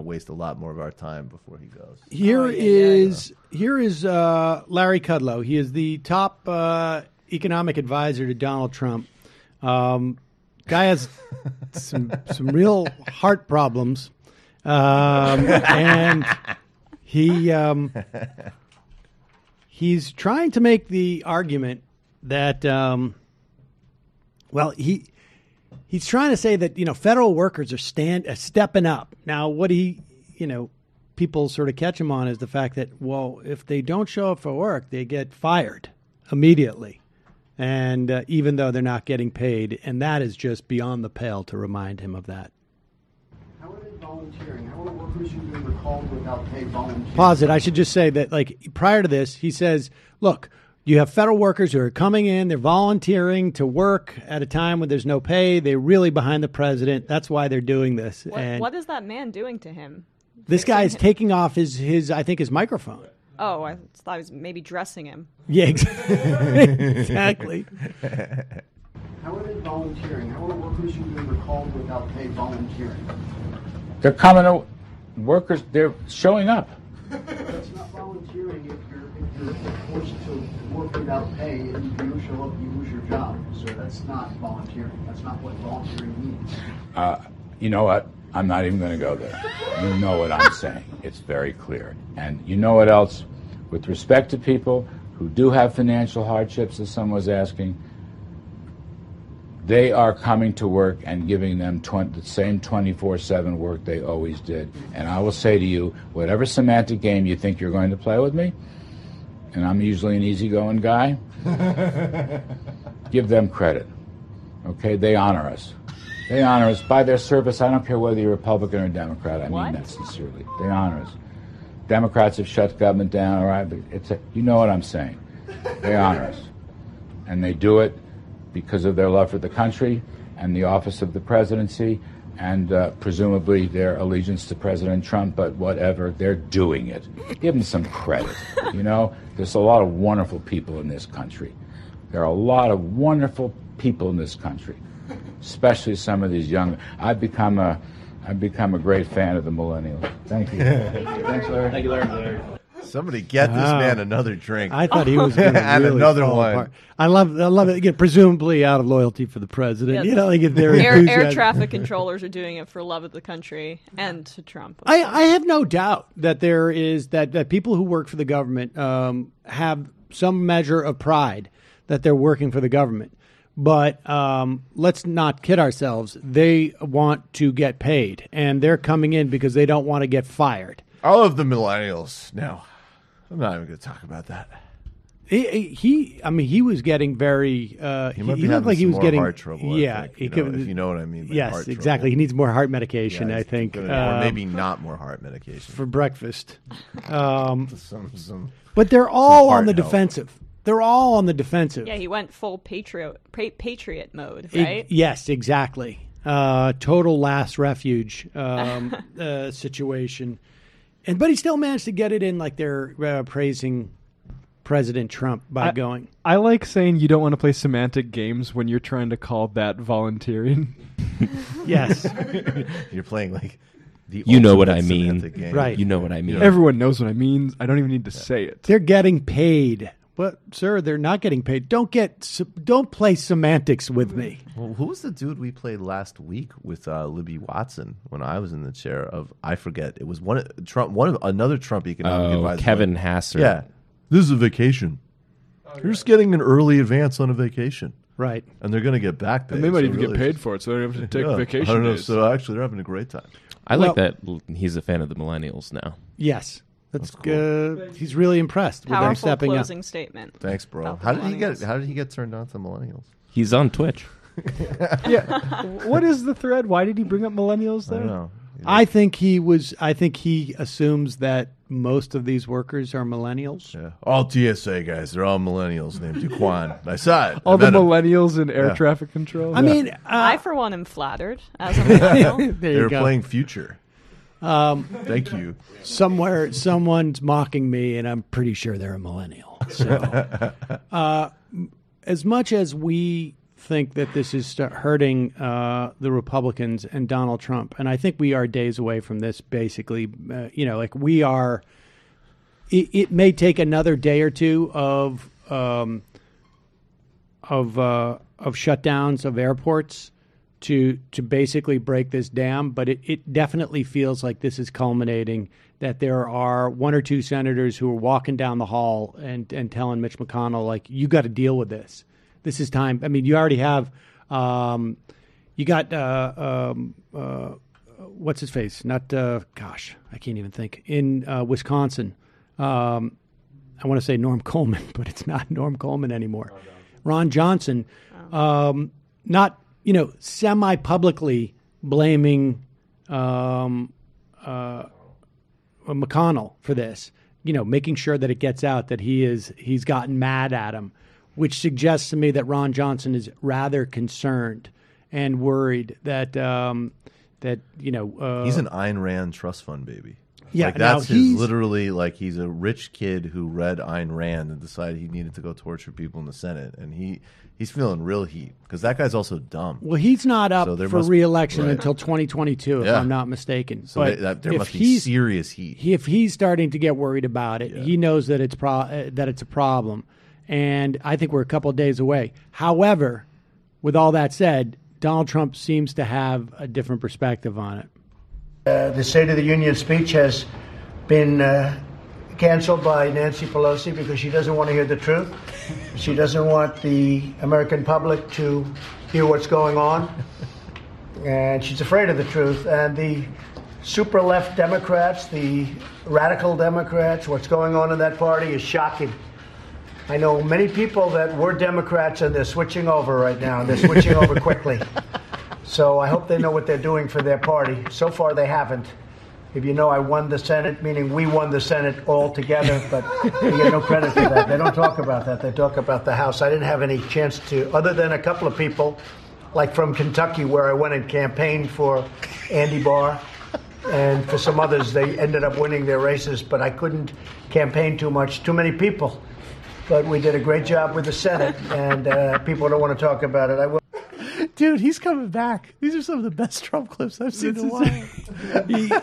waste a lot more of our time before he goes. Here is Larry Kudlow. He is the top economic advisor to Donald Trump. Guy has some real heart problems, and he's trying to make the argument that he's trying to say that federal workers are stepping up. Now, what people sort of catch him on is the fact that if they don't show up for work, they get fired immediately. And even though they're not getting paid, and that is just beyond the pale to remind him of that. How are they volunteering? How are workers who've been recalled without pay volunteering? Pause it. I should just say that, prior to this, he says, look, you have federal workers who are coming in, they're volunteering to work at a time when there's no pay. They're really behind the president. That's why they're doing this. What is that man doing to him? This guy is taking off his microphone. Oh, I thought I was maybe dressing him. Yeah, exactly. How are they volunteering? How are workers who've been recalled without pay volunteering? They're coming to workers. They're showing up. That's not volunteering if you're forced to work without pay and you don't show up, you lose your job. So that's not volunteering. That's not what volunteering means. You know what? I'm not even going to go there. You know what I'm saying. It's very clear. And you know what else? With respect to people who do have financial hardships, as someone was asking, they are coming to work and giving them the same 24/7 work they always did. And I will say to you, whatever semantic game you think you're going to play with me, and I'm usually an easygoing guy, give them credit. Okay, they honor us. They honor us by their service. I don't care whether you're Republican or Democrat. I mean that sincerely. They honor us. Democrats have shut government down, all right, but you know what I'm saying. They honor us. And they do it because of their love for the country and the office of the presidency and presumably their allegiance to President Trump, but whatever, they're doing it. Give them some credit, you know? There's a lot of wonderful people in this country. There are a lot of wonderful people in this country, especially some of these young. I've become a great fan of the millennials. Thank you. Thanks, Larry. Thank you, Larry. Somebody get this man another drink. I thought he was going to and really another fall one. apart. I love it. Again, presumably out of loyalty for the president. Yeah, you know, like if they're air traffic controllers are doing it for love of the country and to Trump. I have no doubt that there is that people who work for the government have some measure of pride that they're working for the government. But let's not kid ourselves. They want to get paid, and they're coming in because they don't want to get fired. All of the millennials. Now, I'm not even going to talk about that. He was getting very. He might be looked having like he some was more getting heart trouble. Yeah, I think, if you know what I mean. By Yes, heart exactly. trouble. He needs more heart medication. Yeah, I think, or maybe not more heart medication for breakfast. Some but they're all on heart the help. defensive. They're all on the defensive. Yeah, he went full patriot mode, right? Yes, exactly. Total last refuge situation. But he still managed to get it in like they're praising President Trump by going. I like saying you don't want to play semantic games when you're trying to call that volunteering. Yes. You're playing like the You know what I ultimate mean. semantic game. Right. You know what I mean. Everyone knows what I mean. I don't even need to say it. They're getting paid. But, sir, they're not getting paid. Don't play semantics with me. Well, who was the dude we played last week with Libby Watson when I was in the chair of? I forget. It was another Trump economic advisor. Kevin Hasser. Yeah, this is a vacation. You're just getting an early advance on a vacation, right? And they're going to get back paid. And they might so even really get paid for it, so they don't have to take vacation I don't know. days. So actually, they're having a great time. I like that he's a fan of the millennials now. Yes. That's cool. He's really impressed with them Powerful stepping closing up. statement. Thanks, bro. about the How did millennials. he get turned on to millennials? He's on Twitch. Yeah. What is the thread? Why did he bring up millennials there? I don't know. I think he assumes that most of these workers are millennials. Yeah. All TSA guys, they're all millennials named Duquan. I saw it. All I the met him. millennials in air traffic control. I mean, I, for one, am flattered as a millennial. there They were you go. playing Future. Thank you. Somewhere, someone's mocking me, and I'm pretty sure they're a millennial. So, as much as we think that this is hurting the Republicans and Donald Trump, and I think we are days away from this. Basically, like we are. It may take another day or two of shutdowns of airports to basically break this dam, but it definitely feels like this is culminating, that there are one or two senators who are walking down the hall and telling Mitch McConnell, like, you got to deal with this. This is time. I mean, you already have you got what's his face? Not gosh, I can't even think. In Wisconsin, I want to say Norm Coleman, but it's not Norm Coleman anymore. Ron Johnson, not semi-publicly blaming McConnell for this, making sure that it gets out that he's gotten mad at him, which suggests to me that Ron Johnson is rather concerned and worried that he's an Ayn Rand trust fund baby. Yeah, like that's literally like he's a rich kid who read Ayn Rand and decided he needed to go torture people in the Senate, and he's feeling real heat because that guy's also dumb. Well, he's not up for re-election right. until 2022, if I'm not mistaken. So but there must be serious heat. If he's starting to get worried about it, he knows that it's a problem, and I think we're a couple of days away. However, with all that said, Donald Trump seems to have a different perspective on it. The State of the Union speech has been canceled by Nancy Pelosi because she doesn't want to hear the truth. She doesn't want the American public to hear what's going on. And she's afraid of the truth. And the super left Democrats, the radical Democrats, what's going on in that party is shocking. I know many people that were Democrats and they're switching over right now, and they're switching over quickly. So I hope they know what they're doing for their party. So far, they haven't. If you know, I won the Senate, meaning we won the Senate all together, but they get no credit for that. They don't talk about that. They talk about the House. I didn't have any chance to, other than a couple of people, like from Kentucky, where I went and campaigned for Andy Barr, and for some others, they ended up winning their races, but I couldn't campaign too much, too many people. But we did a great job with the Senate, and people don't want to talk about it. I will. Dude, he's coming back. These are some of the best Trump clips I've seen in a while.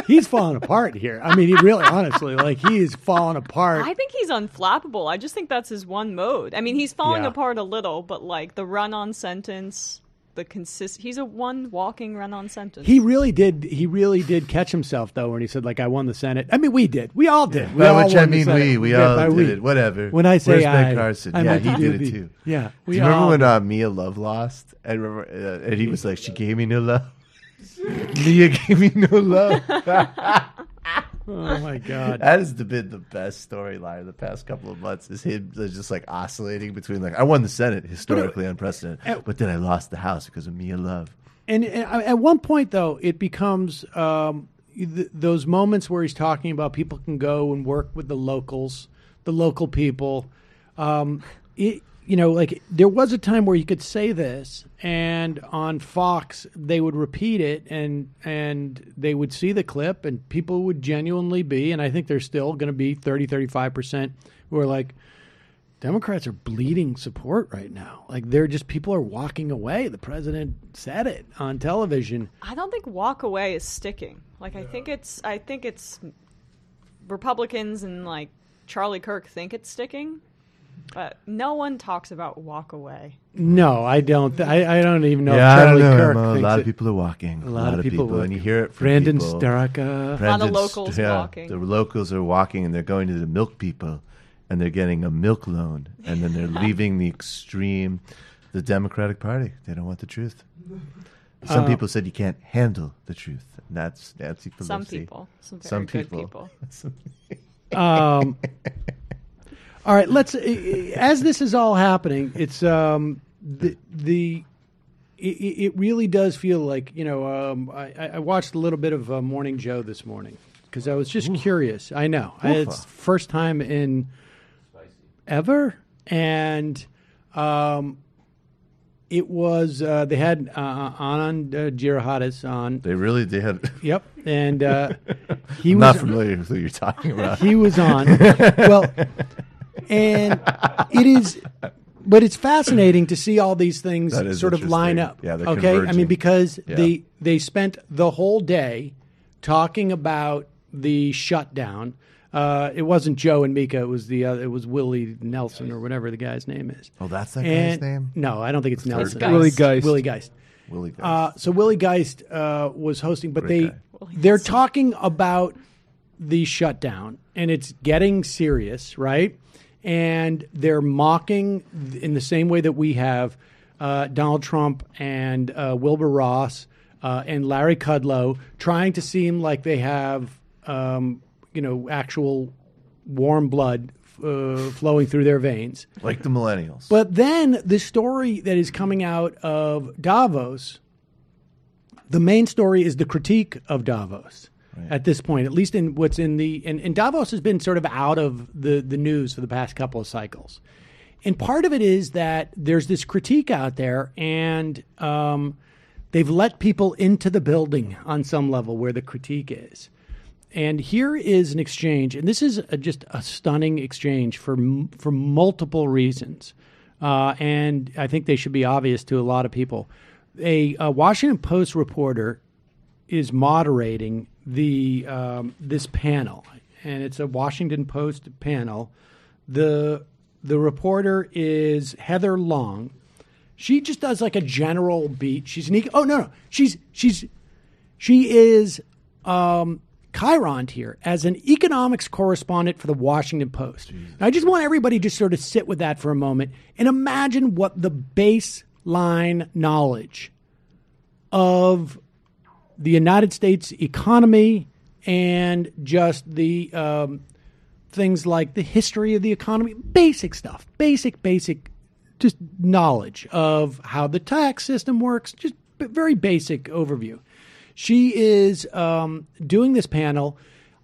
He's falling apart here. I mean, he really, honestly, like, he is falling apart. I think he's unflappable. I just think that's his one mode. I mean, he's falling apart a little, but like the run-on sentence, he's a one walking run-on sentence. He really did catch himself though when he said, like, I won the Senate. I mean, we did. We all did. We all did it. Whatever. When I say where's Ben Carson? Yeah, he did it too. Yeah. Do you remember when Mia Love lost? I remember, and he was like, she gave me no love. Mia gave me no love. Oh my God. That has been the best storyline of the past couple of months, is him just like oscillating between, like, I won the Senate, historically unprecedented, but then I lost the House because of Mia Love. And at one point, though, it becomes those moments where he's talking about people can go and work with the locals, the local people. Like, there was a time where you could say this, and on Fox they would repeat it, and they would see the clip, and people would genuinely be, and I think there's still going to be 30-35% who are like, Democrats are bleeding support right now. Like, people are walking away. The president said it on television. I don't think walk away is sticking. Like, I think it's Republicans and like Charlie Kirk think it's sticking. But no one talks about walk away. No, I don't. I don't even know if Charlie Kirk thinks a lot of people are walking. A lot of people, and you hear it from Brandon people. Starka. A lot of locals walking. The locals are walking, and they're going to the milk people, and they're getting a milk loan, and then they're leaving the Democratic Party. They don't want the truth. Some people said you can't handle the truth. And that's Nancy Pelosi. Some people. Some very good people. All right, let's. As this is all happening, it's it really does feel like, I watched a little bit of Morning Joe this morning because I was just curious. I know it's first time in ever, and it was they had Anand Giridharadas on. They had. Yep, and he was not familiar with who you're talking about. He was on. Well. And it is, but it's fascinating to see all these things sort of line up. Yeah, they're okay. Converging. I mean, because they spent the whole day talking about the shutdown. It wasn't Joe and Mika. It was it was Willie Nelson or whatever the guy's name is. Oh, that's that guy's name? No, I don't think it's Nelson. Willie Geist. Willie Geist. So Willie Geist was hosting, but they're talking about the shutdown, and it's getting serious, right? And they're mocking, in the same way that we have, Donald Trump and Wilbur Ross and Larry Kudlow, trying to seem like they have, actual warm blood flowing through their veins. Like the millennials. But then the story that is coming out of Davos, the main story is the critique of Davos. At this point, at least in what's in and Davos has been sort of out of the news for the past couple of cycles. And part of it is that there's this critique out there, and they've let people into the building on some level where the critique is. And here is an exchange, and this is just a stunning exchange for multiple reasons. And I think they should be obvious to a lot of people. A Washington Post reporter is moderating this panel, and it's a Washington Post panel. The reporter is Heather Long. She just does like a general beat. She's an she is Chiron here as an economics correspondent for the Washington Post. I just want everybody to sort of sit with that for a moment and imagine what the baseline knowledge of the United States economy and just the things like the history of the economy, basic stuff, basic, just knowledge of how the tax system works, just very basic overview. She is doing this panel.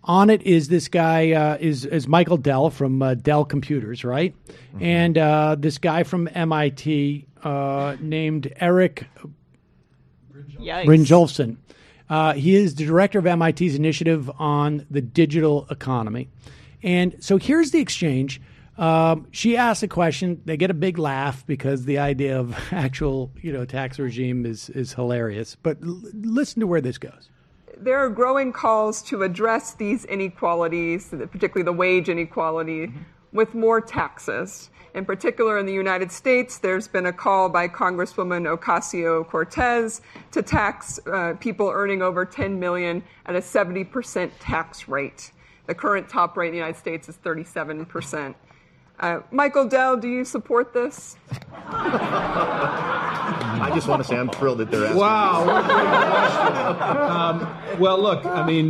On it is this guy, is Michael Dell from Dell Computers, right? Mm-hmm. And this guy from MIT named Eric Brynjolfsson. He is the director of MIT's initiative on the digital economy. And so here's the exchange. She asks a question. They get a big laugh because the idea of actual, tax regime is hilarious. But listen to where this goes. There are growing calls to address these inequalities, particularly the wage inequality, with more taxes. In particular, in the United States, there's been a call by Congresswoman Ocasio-Cortez to tax people earning over $10 million at a 70% tax rate. The current top rate in the United States is 37%. Michael Dell, do you support this? I just want to say I'm thrilled that they're asking. Wow, what a great question. Well, look, I mean,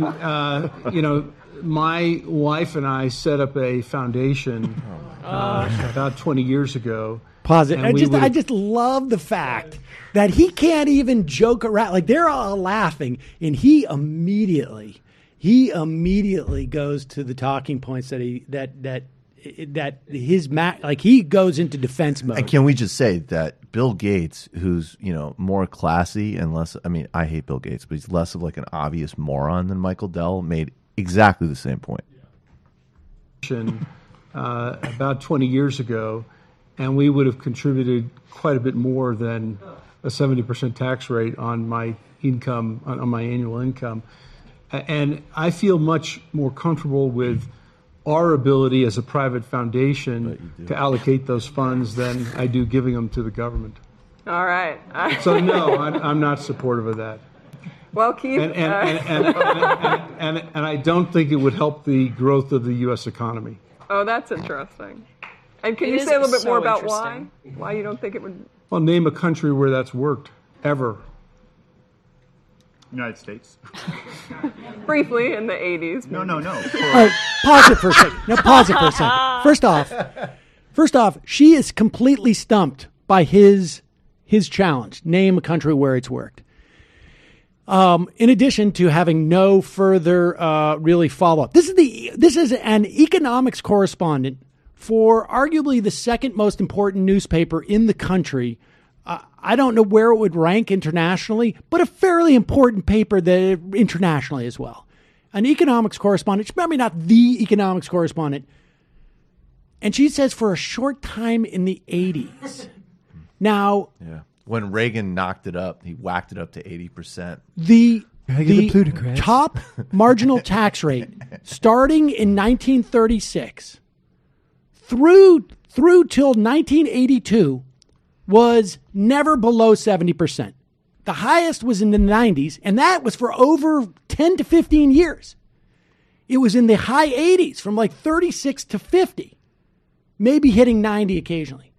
my wife and I set up a foundation about 20 years ago. Pause it. I just love the fact that he can't even joke around. Like, they're all laughing, and he immediately goes to the talking points that he goes into defense mode. And can we just say that Bill Gates, who's more classy and less, I hate Bill Gates, but he's less of like an obvious moron than Michael Dell, made exactly the same point. About 20 years ago, and we would have contributed quite a bit more than a 70% tax rate on my income, on my annual income. And I feel much more comfortable with our ability as a private foundation to allocate those funds than I do giving them to the government. All right. So no, I'm not supportive of that. Well, Keith, and I don't think it would help the growth of the U.S. economy. Oh, that's interesting. And can you say a little bit more about why you don't think it would? Well, name a country where that's worked ever. United States. Briefly in the 80s. No. All right, pause it for a second. No, pause it for a second. First off, she is completely stumped by his challenge. Name a country where it's worked. In addition to having no further really follow-up. This is an economics correspondent for arguably the second most important newspaper in the country. I don't know where it would rank internationally, but a fairly important paper internationally as well. An economics correspondent, maybe not the economics correspondent. And she says for a short time in the 80s. Now, when Reagan knocked it up, he whacked it up to 80%. The top marginal tax rate starting in 1936 through till 1982 was never below 70%. The highest was in the 90s, and that was for over 10 to 15 years. It was in the high 80s from like 36 to 50, maybe hitting 90 occasionally.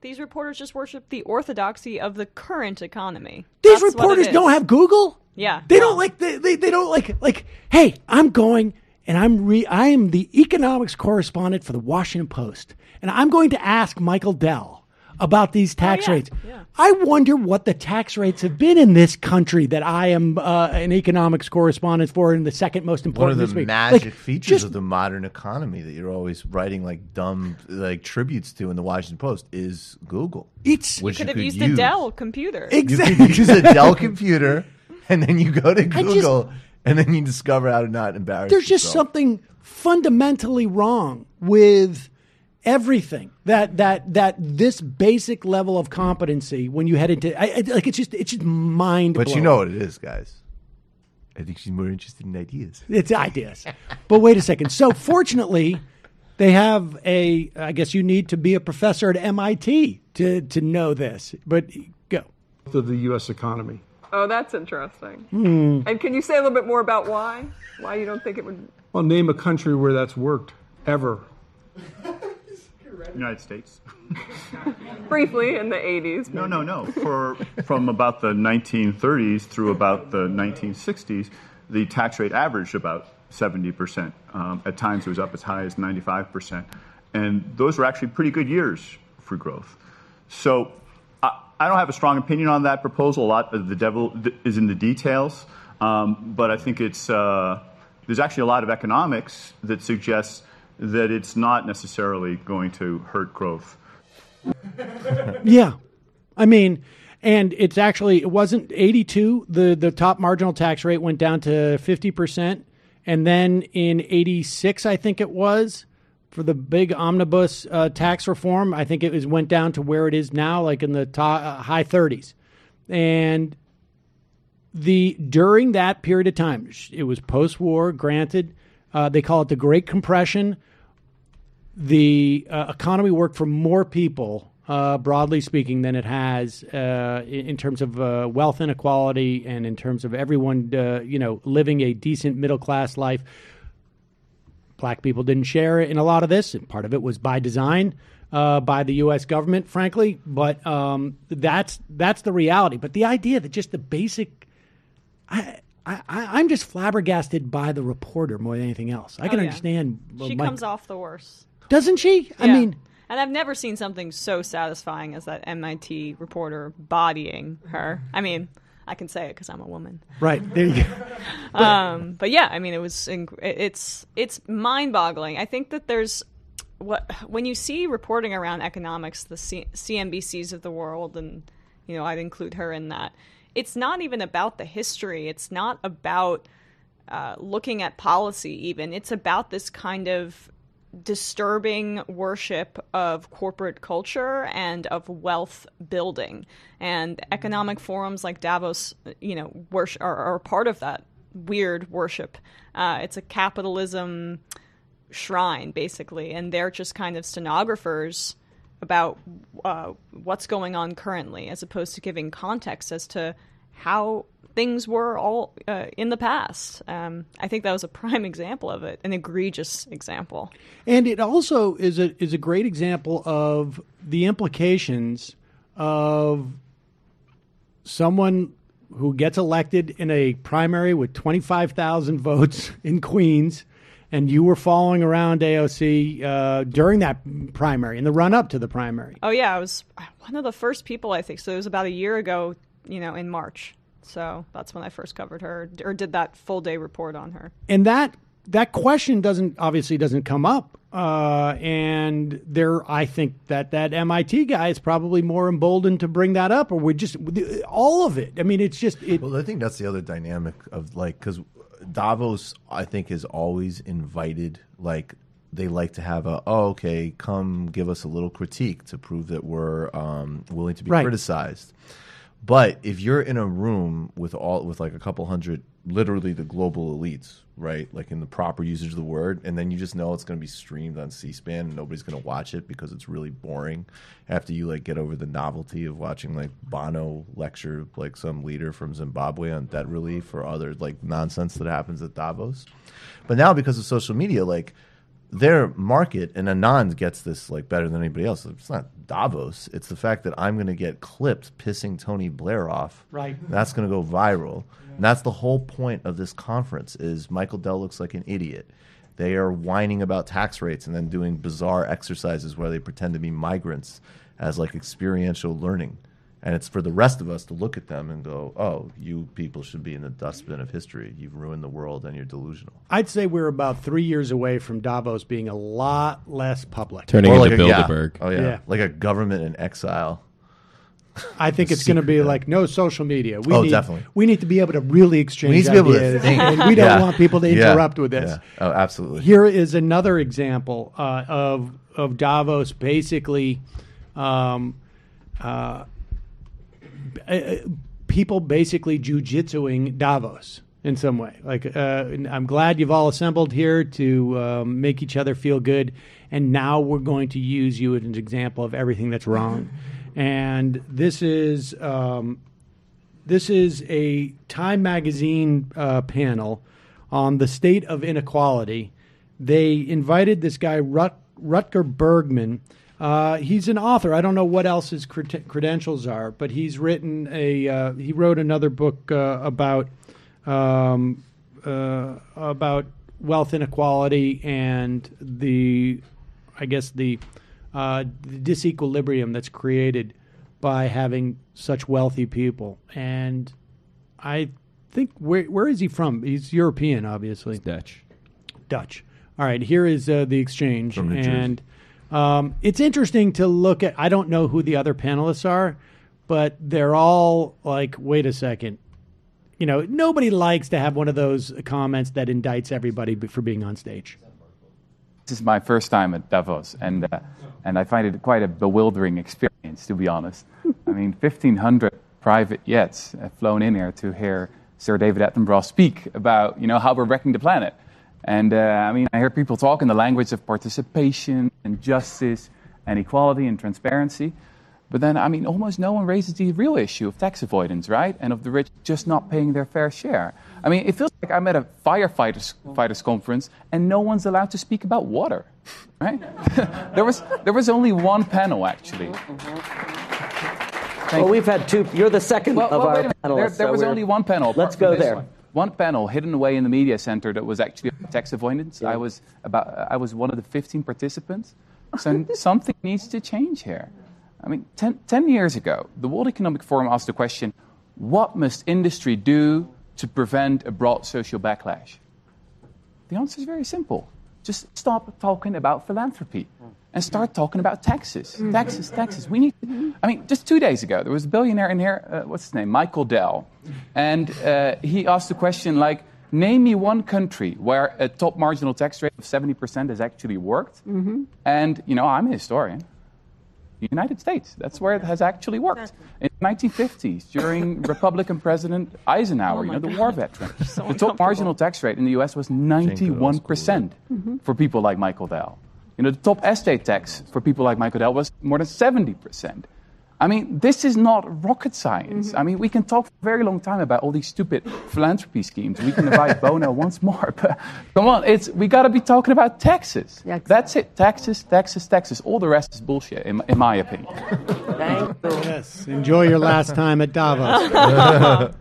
These reporters just worship the orthodoxy of the current economy. These reporters don't have Google. Yeah. They don't they don't like, hey, I'm going and I am the economics correspondent for the Washington Post, and I'm going to ask Michael Dell about these tax rates. Yeah. I wonder what the tax rates have been in this country that I am an economics correspondent for in the second most important. One of the magic features of the modern economy that you're always writing like dumb tributes to in the Washington Post is Google. You could have used a Dell computer. Exactly. You could use a Dell computer, and then you go to Google, and then you discover how to not embarrass yourself. There's just something fundamentally wrong with everything that this basic level of competency when you head into it's just mind blowing. But you know what it is, guys. I think she's more interested in ideas. It's ideas. But wait a second. So fortunately, they have I guess you need to be a professor at MIT to know this. But go. Of the U.S. economy. Oh, that's interesting. And can you say a little bit more about why you don't think it would? Well, name a country where that's worked ever. United States. Briefly in the 80s. No. From about the 1930s through about the 1960s, the tax rate averaged about 70%. At times it was up as high as 95%. And those were actually pretty good years for growth. So I don't have a strong opinion on that proposal. A lot of the devil is in the details. But I think there's actually a lot of economics that suggests that it's not necessarily going to hurt growth. Yeah. I mean, and it's actually, it wasn't 82, the top marginal tax rate went down to 50%. And then in 86, I think it was, for the big omnibus tax reform, I think it went down to where it is now, like in the high 30s. And during that period of time, it was post-war, granted. They call it the Great Compression. The economy worked for more people, broadly speaking, than it has in terms of wealth inequality and in terms of everyone, living a decent middle-class life. Black people didn't share in a lot of this, and part of it was by design by the U.S. government, frankly. But that's the reality. But the idea that just the basic, I'm just flabbergasted by the reporter more than anything else. I can understand. She comes off the worst. Doesn't she? Yeah. I mean, and I've never seen something so satisfying as that MIT reporter bodying her. I mean, I can say it because I'm a woman. Right. There you go. But yeah, I mean, it's mind-boggling. I think that when you see reporting around economics, the CNBCs of the world, and I'd include her in that. It's not even about the history. It's not about looking at policy even. It's about this kind of disturbing worship of corporate culture and of wealth building. And economic forums like Davos, are part of that weird worship. It's a capitalism shrine, basically, and they're just kind of stenographers about what's going on currently, as opposed to giving context as to how things were all in the past. I think that was a prime example of it, an egregious example. And it also is a great example of the implications of someone who gets elected in a primary with 25,000 votes in Queens, and you were following around AOC during that primary, in the run-up to the primary. Oh, yeah. I was one of the first people, I think. So it was about a year ago, in March. So that's when I first covered her, or did that full-day report on her. And that question doesn't come up. And I think that MIT guy is probably more emboldened to bring that up, or all of it. I mean, it's just... Well, I think that's the other dynamic of, because Davos, I think, is always invited, they like to have come give us a little critique to prove that we're willing to be criticized. But if you're in a room with a couple hundred, literally the global elites, right? Like in the proper usage of the word, and then you just know it's going to be streamed on C-SPAN and nobody's going to watch it because it's really boring after you get over the novelty of watching Bono lecture some leader from Zimbabwe on debt relief or other nonsense that happens at Davos. But now because of social media, their market, and Anand gets this better than anybody else. It's not Davos. It's the fact that I'm going to get clipped pissing Tony Blair off. Right. That's going to go viral. And that's the whole point of this conference is Michael Dell looks like an idiot. They are whining about tax rates and then doing bizarre exercises where they pretend to be migrants as experiential learning. And it's for the rest of us to look at them and go, oh, you people should be in the dustbin of history. You've ruined the world and you're delusional. I'd say we're about 3 years away from Davos being a lot less public. Turning into Bilderberg. Oh, yeah. Like a government in exile. I think it's going to be no social media. Definitely. We need to be able to really exchange ideas. We need to be able to think. And we don't want people to interrupt with this. Yeah. Oh, absolutely. Here is another example of Davos basically... people basically jujitsuing Davos in some way. I'm glad you've all assembled here to make each other feel good, and now we're going to use you as an example of everything that's wrong. And this is a Time magazine panel on the state of inequality. They invited this guy Rutger Bergman. He's an author. I don't know what else his credentials are, but he's written he wrote another book about wealth inequality and the disequilibrium that's created by having such wealthy people. And I think, where is he from? He's European, obviously. It's Dutch. All right, here is the exchange. From New Jersey. And it's interesting to look at. I don't know who the other panelists are, but they're all like, wait a second. You know, nobody likes to have one of those comments that indicts everybody for being on stage. This is my first time at Davos, and I find it quite a bewildering experience, to be honest. I mean, 1,500 private jets have flown in here to hear Sir David Attenborough speak about, you know, how we're wrecking the planet. And I mean, I hear people talk in the language of participation and justice and equality and transparency. But then, I mean, almost no one raises the real issue of tax avoidance, right? And of the rich just not paying their fair share. I mean, it feels like I'm at a firefighters conference and no one's allowed to speak about water, right? there was only one panel, actually. Well, we've had two. You're the second of our panelists. There was only one panel. Let's go there. One panel hidden away in the media center that was actually tax avoidance. Yeah. I was one of the 15 participants. So something needs to change here. I mean, 10 years ago, the World Economic Forum asked the question, what must industry do to prevent a broad social backlash? The answer is very simple. Just stop talking about philanthropy and start talking about taxes. Taxes. We need to, I mean, just 2 days ago, there was a billionaire in here, what's his name? Michael Dell. And he asked the question, like, name me one country where a top marginal tax rate of 70% has actually worked. And, you know, I'm a historian. The United States. That's where it has actually worked. In the 1950s, during Republican President Eisenhower, the war veteran, the top marginal tax rate in the U.S. was 91% for people like Michael Dell. You know, the top estate tax for people like Michael Dell was more than 70%. I mean, this is not rocket science. I mean, we can talk for a very long time about all these stupid philanthropy schemes. We can invite Bono once more, but come on, we got to be talking about taxes. Yeah, exactly. That's it. Taxes. All the rest is bullshit, in my opinion. Thank you. Yes, enjoy your last time at Davos.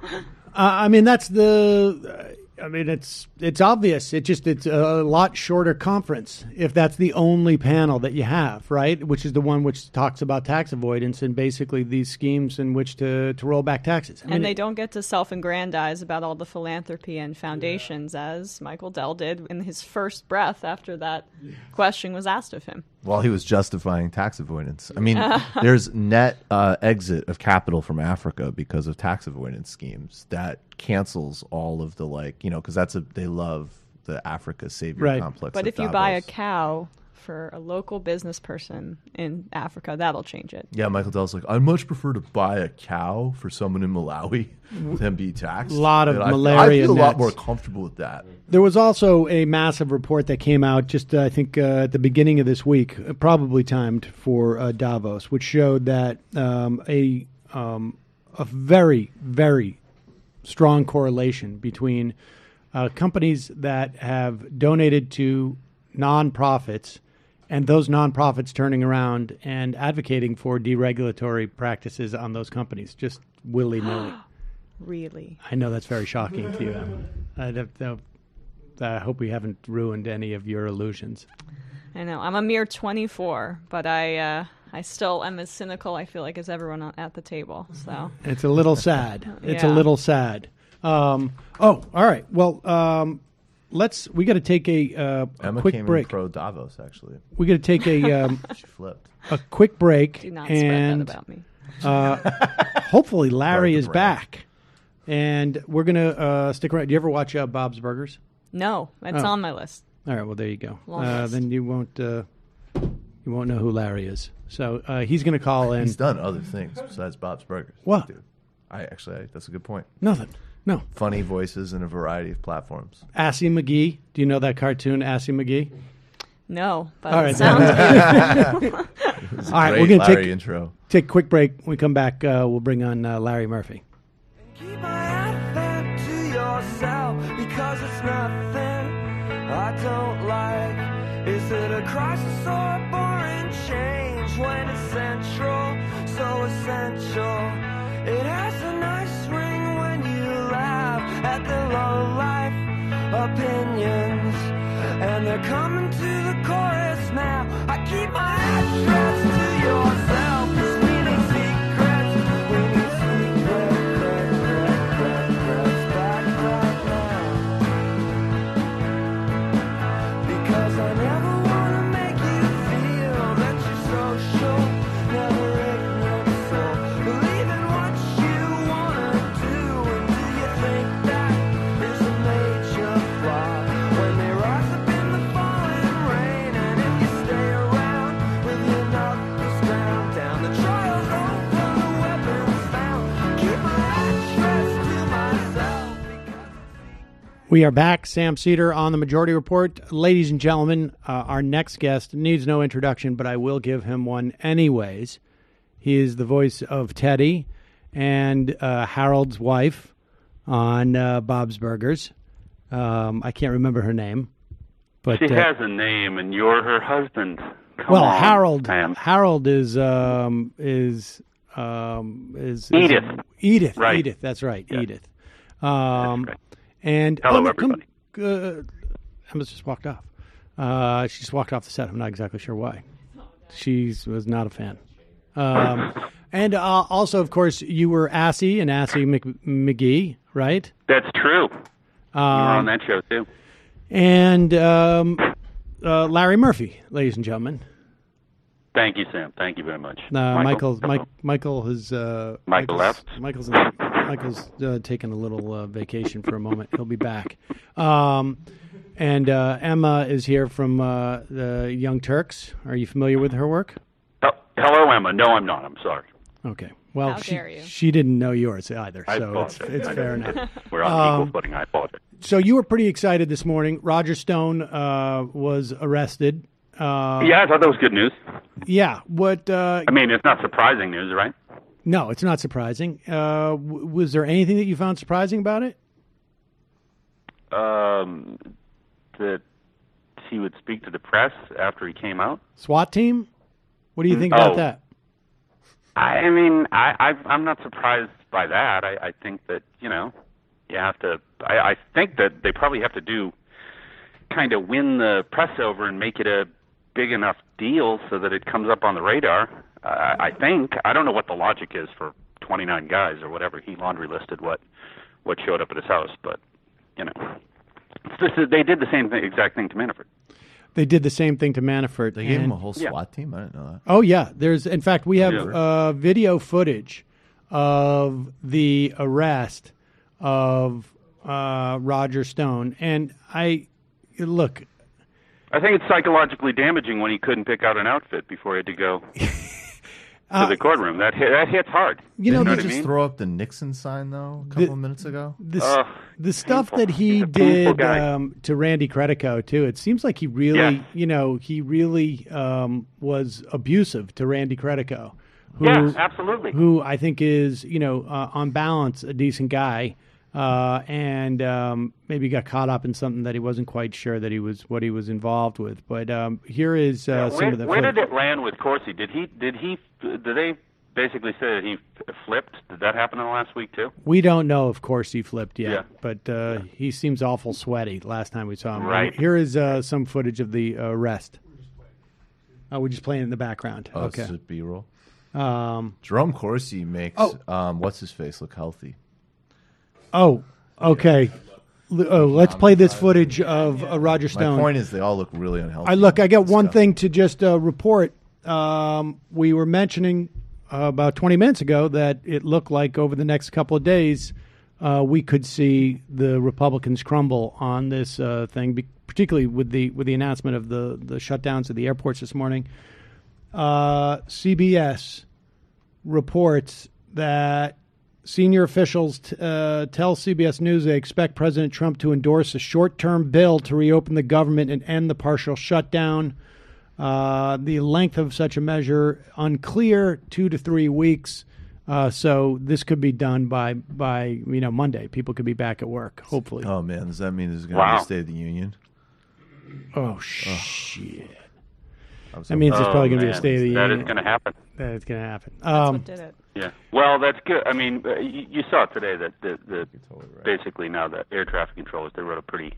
I mean, that's the. I mean, it's obvious. It's a lot shorter conference if that's the only panel that you have, right? Which is the one which talks about tax avoidance and basically these schemes in which to roll back taxes. And they don't get to self-aggrandize about all the philanthropy and foundations as Michael Dell did in his first breath after that question was asked of him. While he was justifying tax avoidance. I mean, there's net exit of capital from Africa because of tax avoidance schemes that cancels all of the, because they love the Africa savior complex. But if you buy a cow for a local business person in Africa, that'll change it. Yeah, Michael Dell's like, I'd much prefer to buy a cow for someone in Malawi than be taxed. A lot of malaria I feel a lot nets. more comfortable with that. There was also a massive report that came out just, I think, at the beginning of this week, probably timed for Davos, which showed that a very, very strong correlation between companies that have donated to nonprofits and those nonprofits turning around and advocating for deregulatory practices on those companies, just willy-nilly. Really? I know that's very shocking to you. I hope we haven't ruined any of your illusions. I know. I'm a mere 24, but I still am as cynical, I feel like, as everyone at the table. So it's a little sad. It's a Yeah. little sad. All right. Well, we got to take a Emma quick came break. in pro Davos, actually. We got to take She flipped. a quick break. Do not and spread that about me. Hopefully Larry is brand. back, and we're gonna stick around. Do you ever watch Bob's Burgers? No, it's on my list. All right. Well, there you go. Long list. Then you won't know who Larry is. So he's gonna call in. He's done other things besides Bob's Burgers. What? Dude. That's a good point. Nothing. No. Funny voices in a variety of platforms. Assy McGee. Do you know that cartoon, Assy McGee? No, but All it right. sounds good. All right, Great we're going Larry to intro. take a quick break. When we come back, we'll bring on Larry Murphy. Keep my advent to yourself because it's nothing I don't like. Is it a crisis or a boring change when it's central, so essential? It has a nice ring when you laugh at the low life opinions. We are back. Sam Cedar on the Majority Report. Ladies and gentlemen, our next guest needs no introduction, but I will give him one anyways. He is the voice of Teddy and Harold's wife on Bob's Burgers. I can't remember her name. But she has a name, and you're her husband. Come well, on, Harold. Sam. Harold is Edith. Edith. Right. Edith. That's right. Yes. Edith. And hello, everybody. Emma's just walked off. She just walked off the set. I'm not exactly sure why. She was not a fan. And also, of course, you were Assy and Assy McGee, right? That's true. You were on that show too. And Larry Murphy, ladies and gentlemen. Thank you, Sam. Thank you very much. Michael has Michael left. Michael's taking a little vacation for a moment. He'll be back. And Emma is here from the Young Turks. Are you familiar with her work? Oh, hello, Emma. No, I'm not. I'm sorry. Okay. Well, How dare you? She didn't know yours either, I so it's fair enough. We're on equal footing. I apologize. So you were pretty excited this morning. Roger Stone was arrested. Yeah, I thought that was good news. Yeah. What? I mean, it's not surprising news, right? No, it's not surprising. Was there anything that you found surprising about it? That he would speak to the press after he came out. SWAT team? What do you think about that? I mean, I'm not surprised by that. I think that, you have to. I think that they probably have to kind of win the press over and make it a big enough deal so that it comes up on the radar. I think. I don't know what the logic is for 29 guys or whatever. He laundry listed what showed up at his house, but they did the exact thing to Manafort. They did the same thing to Manafort. They gave him a whole SWAT team? I didn't know that. Oh, yeah. In fact, we have video footage of the arrest of Roger Stone. And I think it's psychologically damaging when he couldn't pick out an outfit before he had to go to the courtroom. That hits hard. Didn't he just throw up the Nixon sign, though, a couple of minutes ago? The stuff that he did to Randy Credico, too, it seems like he really, was abusive to Randy Credico. Absolutely. Who I think is, on balance, a decent guy. And maybe got caught up in something that he wasn't quite sure that what he was involved with. But here is some of the. Where did it land with Corsi? Did they basically say that he flipped? Did that happen in the last week too? We don't know if Corsi flipped yet, but he seems awful sweaty last time we saw him. Right. Here is some footage of the arrest. Oh, we're just playing in the background. Oh, okay. This is B-roll. Jerome Corsi makes what's his face look healthy. Oh, okay. Let's play this footage of Roger Stone. My point is they all look really unhealthy. I got one thing to just report. We were mentioning about 20 minutes ago that it looked like over the next couple of days we could see the Republicans crumble on this thing, particularly with the announcement of the shutdowns of the airports this morning. CBS reports that senior officials tell CBS News they expect President Trump to endorse a short-term bill to reopen the government and end the partial shutdown. The length of such a measure unclear, 2 to 3 weeks. So this could be done by Monday. People could be back at work, hopefully. Oh man, does that mean there's going to be a State of the Union? Oh shit! That means there's probably going to be a State of the Union. That is going to happen. That is going to happen. That's what did it. Yeah. Well, that's good. I mean, you saw today that basically now the air traffic controllers, they wrote a pretty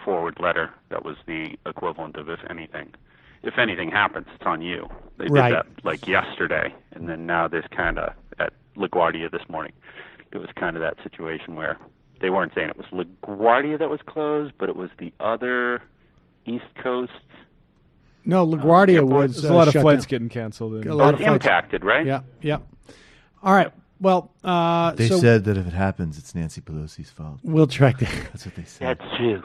forward letter that was the equivalent of if anything happens, it's on you. They did that like yesterday, and then now there's kind of at LaGuardia this morning. It was kind of that situation where they weren't saying it was LaGuardia that was closed, but it was the other East Coast. No, LaGuardia was a lot of flights down. getting canceled. A lot of flights. Impacted, right? Yeah. All right. Well, they said that if it happens, it's Nancy Pelosi's fault. We'll track that. That's what they said. That's true.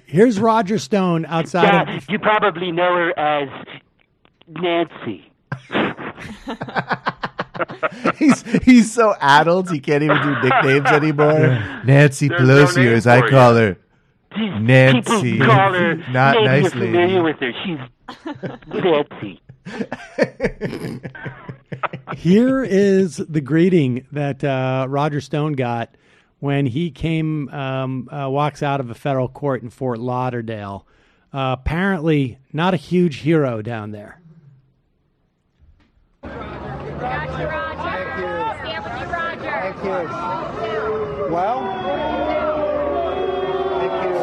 Here's Roger Stone outside of... You probably know her as Nancy. he's so addled he can't even do nicknames anymore. Nancy Pelosi, or as I call her, Nancy. People call her not maybe nice you're familiar lady. with her. She's Nancy. Here is the greeting that Roger Stone got when he walks out of a federal court in Fort Lauderdale. Apparently not a huge hero down there. Thank you. Well, thank you.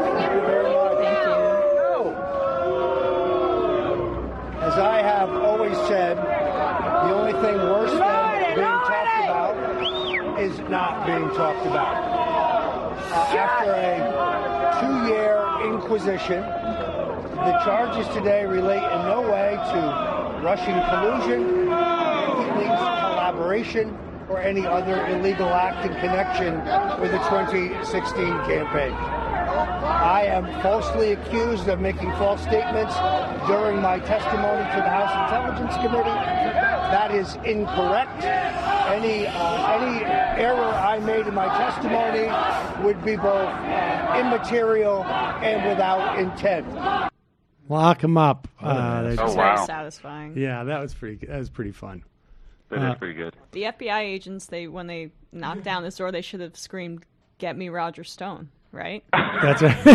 Thank you very much. Thank you. As I have always said, the only thing worse than being talked about is not being talked about. After a 2-year inquisition, the charges today relate in no way to Russian collusion, WikiLeaks collaboration, or any other illegal act in connection with the 2016 campaign. I am falsely accused of making false statements during my testimony to the House Intelligence Committee. That is incorrect. Any error I made in my testimony would be both immaterial and without intent. Lock him up. That's very satisfying. Yeah, that was pretty fun. That is pretty good. The FBI agents, when they knocked down this door, they should have screamed, "Get me Roger Stone," right? That's right.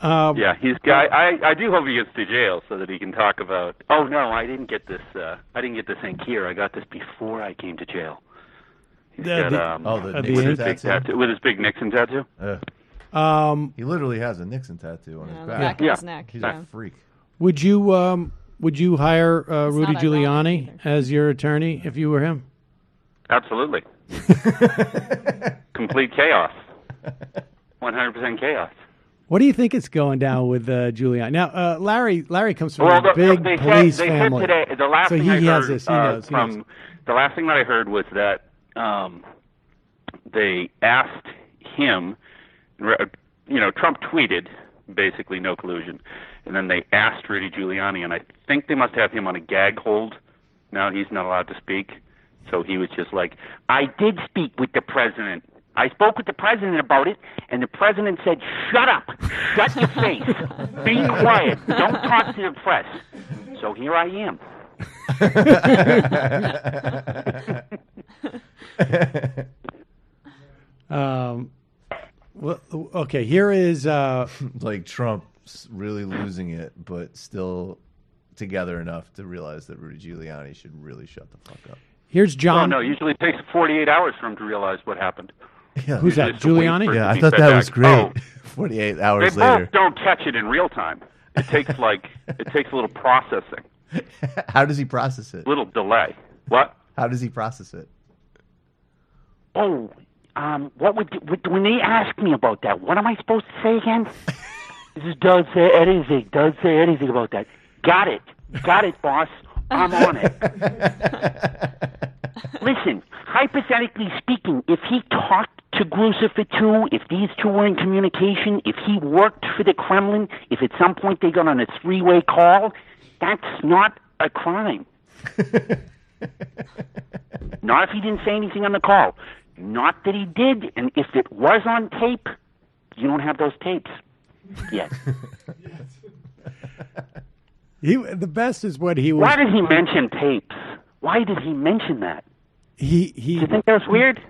Yeah, I do hope he gets to jail so that he can talk about. Oh no, I didn't get this. I didn't get this ink here. I got this before I came to jail. He's got, the Nixon tattoo with his big Nixon tattoo. He literally has a Nixon tattoo on his back. Back of his neck. He's a freak. Would you hire Rudy Giuliani as your attorney if you were him? Absolutely. Complete chaos. 100% chaos. What do you think is going down with Giuliani? Now, Larry comes from a big police family. Said today, the last so thing he I has heard, this. He knows. The last thing that I heard was that they asked him, Trump tweeted basically no collusion, and then they asked Rudy Giuliani, and I think they must have him on a gag hold. Now he's not allowed to speak, so he was just like, I did speak with the president. I spoke with the president about it, and the president said, shut up, shut your face, be quiet, don't talk to the press. So here I am. Well, okay, here is like Trump's really losing it, but still together enough to realize that Rudy Giuliani should really shut the fuck up. Here's John. Oh, no, usually it takes 48 hours for him to realize what happened. Yeah. Who's that, Giuliani? Yeah, I thought that was great. 48 hours they later. Both don't catch it in real time. It takes a little processing. How does he process it? Little delay. What? How does he process it? Oh, when they ask me about that, what am I supposed to say again? Just don't say anything. Don't say anything about that. Got it, boss. I'm on it. Listen, hypothetically speaking, if he talked to Gruzifer too, if these two were in communication, if he worked for the Kremlin, if at some point they got on a three-way call, that's not a crime. Not if he didn't say anything on the call. Not that he did, and if it was on tape, you don't have those tapes yet. The best is what he was. Why did he mention tapes? Why did he mention that? Do you think that was weird?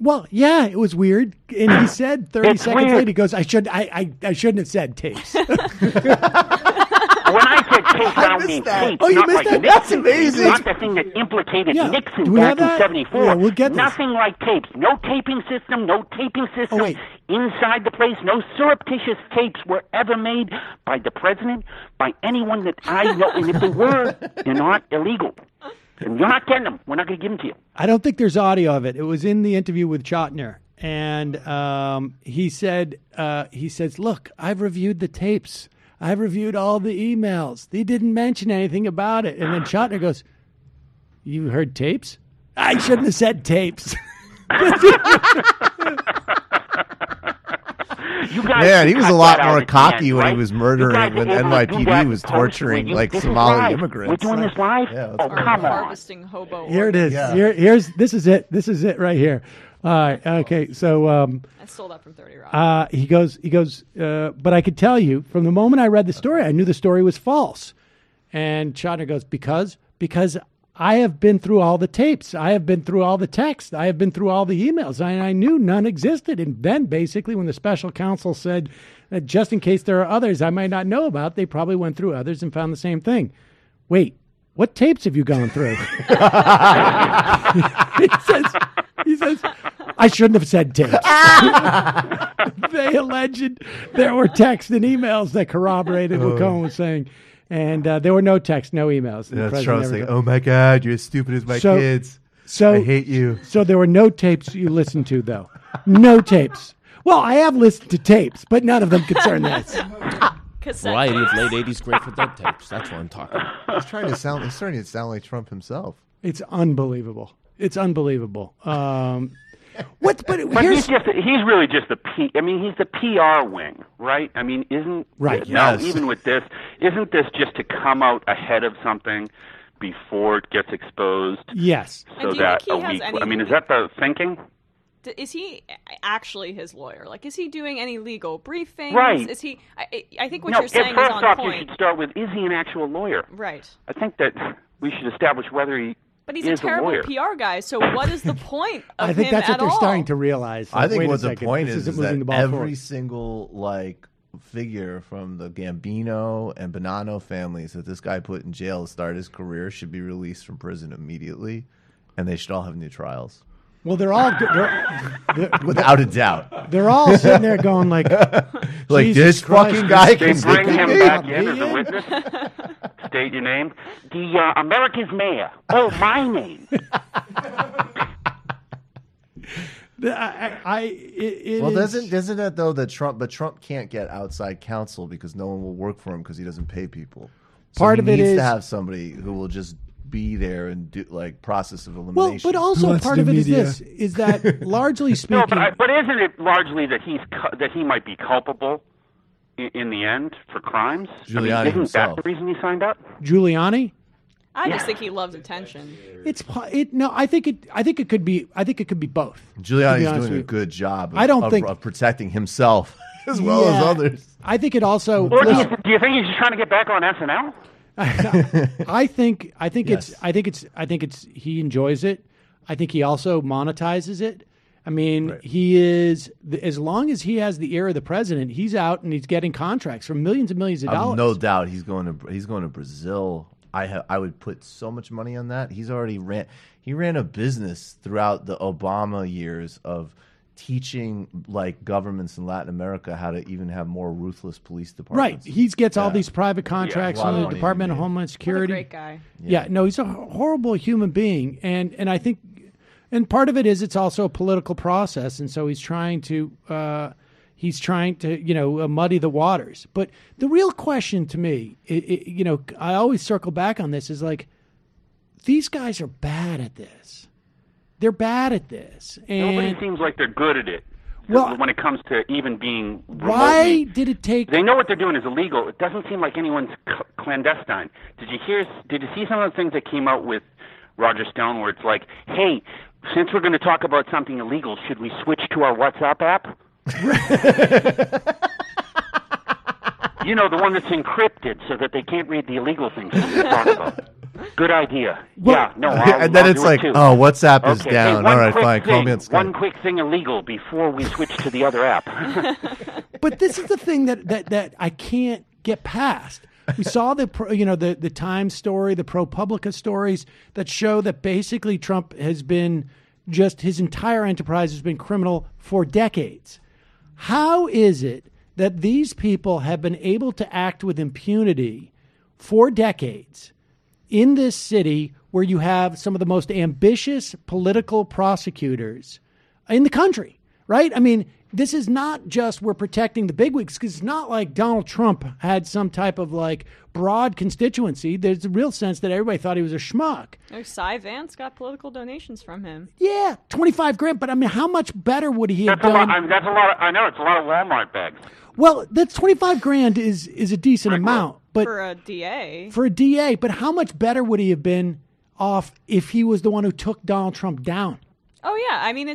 Well, yeah, it was weird. And he said 30 seconds later, he goes, I shouldn't have said tapes. When I said tapes, I don't mean tapes. Oh, you not missed like that? Nixon. That's amazing. Not the thing that implicated Nixon Do we back have in that? 74. Yeah, we'll get this. Nothing like tapes. No taping system inside the place. No surreptitious tapes were ever made by the president, by anyone that I know. And if they were, they're not illegal. And you're not getting them. We're not going to give them to you. I don't think there's audio of it. It was in the interview with Chotiner. And he says, look, I've reviewed the tapes. I've reviewed all the emails. They didn't mention anything about it. And then Chotiner goes, you heard tapes? I shouldn't have said tapes. You Man, he was a lot more cocky hand, when right? he was murdering, when NYPD was torturing like Somali immigrants. We're doing this live? Yeah, oh, come on. Harvesting hobo. Here it is. Yeah. This is it. This is it right here. All right. Okay. So I stole that from 30 Rock. he goes. But I could tell you from the moment I read the story, I knew the story was false. And Shatner goes, because I have been through all the tapes. I have been through all the texts. I have been through all the emails. I knew none existed. And then basically when the special counsel said that just in case there are others I might not know about, they probably went through others and found the same thing. Wait, what tapes have you gone through? He says, I shouldn't have said tapes. They alleged there were texts and emails that corroborated what Cohen was saying. And there were no texts, no emails. That's Trump saying, "Oh my God, you're as stupid as my kids. So I hate you." So there were no tapes you listened to, though. No tapes. Well, I have listened to tapes, but none of them concern this. Variety of late 80s Grateful Dead tapes. That's what I'm talking about. He's starting to sound like Trump himself. It's unbelievable. It's unbelievable. But he's really just the he's the PR wing, right? I mean, isn't right? Now, Yes. even with this, isn't this just to come out ahead of something before it gets exposed? Yes. So that a week. I mean, is that the thinking? Is he actually his lawyer? Like, is he doing any legal briefings? Right. Is he? I think what you're saying is first on off, point. you should start with: is he an actual lawyer? Right. I think that we should establish whether he. But he's a terrible PR guy. So what is the point of I think him that's what at they're all? starting to realize. I think wait what a the second, point this is isn't that moving the ball every forward. single figure from the Gambino and Bonanno families that this guy put in jail to start his career should be released from prison immediately, and they should all have new trials. Well, they're all without a doubt. They're all sitting there going like this Jesus Christ, fucking guy can They bring him me. back in as a witness. State your name. The America's mayor. Oh, my name. Isn't that though that Trump can't get outside counsel because no one will work for him because he doesn't pay people. So Part he of it needs is to have somebody who will just be there and do process of elimination. Well, but also part of it is that largely speaking. No, but isn't it largely that he might be culpable in the end for crimes? Giuliani isn't himself. that the reason he signed up? Giuliani? I just think he loves attention. I think it could be both. Giuliani's doing a good job of protecting himself as well as others. I think it also. Or do you think he's just trying to get back on SNL? I think it's he enjoys it. I think he also monetizes it. I mean, he is, as long as he has the ear of the president, he's out and he's getting contracts for millions and millions of dollars. No doubt he's going to Brazil. I would put so much money on that. He ran a business throughout the Obama years of teaching governments in Latin America how to even have more ruthless police departments. Right. He gets all these private contracts from the Department of Homeland Security. What a great guy. Yeah. No, he's a horrible human being. And I think, and part of it is it's also a political process. And so he's trying to muddy the waters. But the real question to me, I always circle back on this, is these guys are bad at this. They're bad at this. And nobody seems like they're good at it. Well, when it comes to even being remotely, why did it take? They know what they're doing is illegal. It doesn't seem like anyone's clandestine. Did you see some of the things that came out with Roger Stone, where it's like, hey, since we're going to talk about something illegal, should we switch to our WhatsApp app? The one that's encrypted so that they can't read the illegal things that we talk about. Good idea. Well, I'll and then do it's it like, too. oh, WhatsApp is Okay. down. Hey, all right, fine. Call me on Skype. One quick thing illegal before we switch to the other app. But this is the thing that I can't get past. We saw the Times story, the ProPublica stories that show that basically Trump has been his entire enterprise has been criminal for decades. How is it that these people have been able to act with impunity for decades in this city where you have some of the most ambitious political prosecutors in the country, right? I mean, this is not just we're protecting the bigwigs, because it's not like Donald Trump had some type of like broad constituency. There's a real sense that everybody thought he was a schmuck. Cy Vance got political donations from him. Yeah, $25,000. But I mean, how much better would he have That's done? that's a lot. I know it's a lot of Walmart bags. Well, that's $25,000 is a decent amount, but For a DA. For a DA, but how much better would he have been off if he was the one who took Donald Trump down? Oh yeah, I mean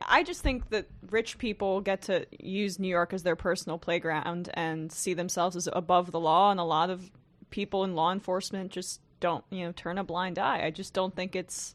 I just think that rich people get to use New York as their personal playground and see themselves as above the law, and a lot of people in law enforcement just don't, turn a blind eye. I just don't think it's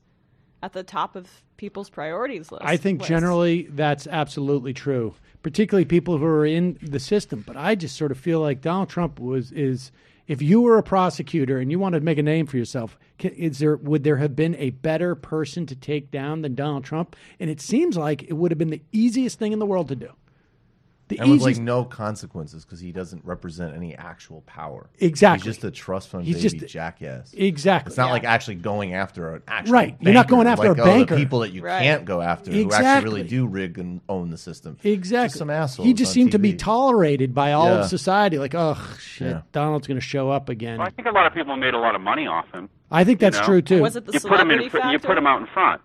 at the top of people's priorities list. I think generally that's absolutely true, particularly people who are in the system. But I just sort of feel like Donald Trump is if you were a prosecutor and you wanted to make a name for yourself, would there have been a better person to take down than Donald Trump? And it seems like it would have been the easiest thing in the world to do. With like no consequences, because he doesn't represent any actual power. Exactly. He's just a trust fund He's baby just jackass. Exactly. It's not like actually going after an actual right. banker. You're not going after like, a banker. The people that you can't go after who actually really do rig and own the system. Exactly. Just some assholes. He just on seemed to TV. be tolerated by all of society. Like, oh, shit, Yeah. Donald's going to show up again. Well, I think a lot of people made a lot of money off him. I think that's true, too. Was it the you put him celebrity factor? You put him out in front.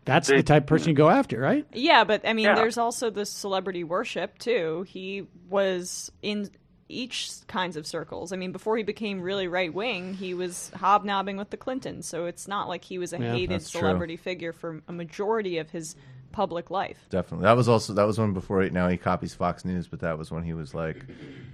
That's the type of person you go after, right? Yeah, but I mean, there's also the celebrity worship too. He was in each kinds of circles. I mean, before he became really right wing, he was hobnobbing with the Clintons. So it's not like he was a hated that's true. celebrity figure for a majority of his public life. Definitely. That was one before. Now he copies Fox News, but that was when he was like,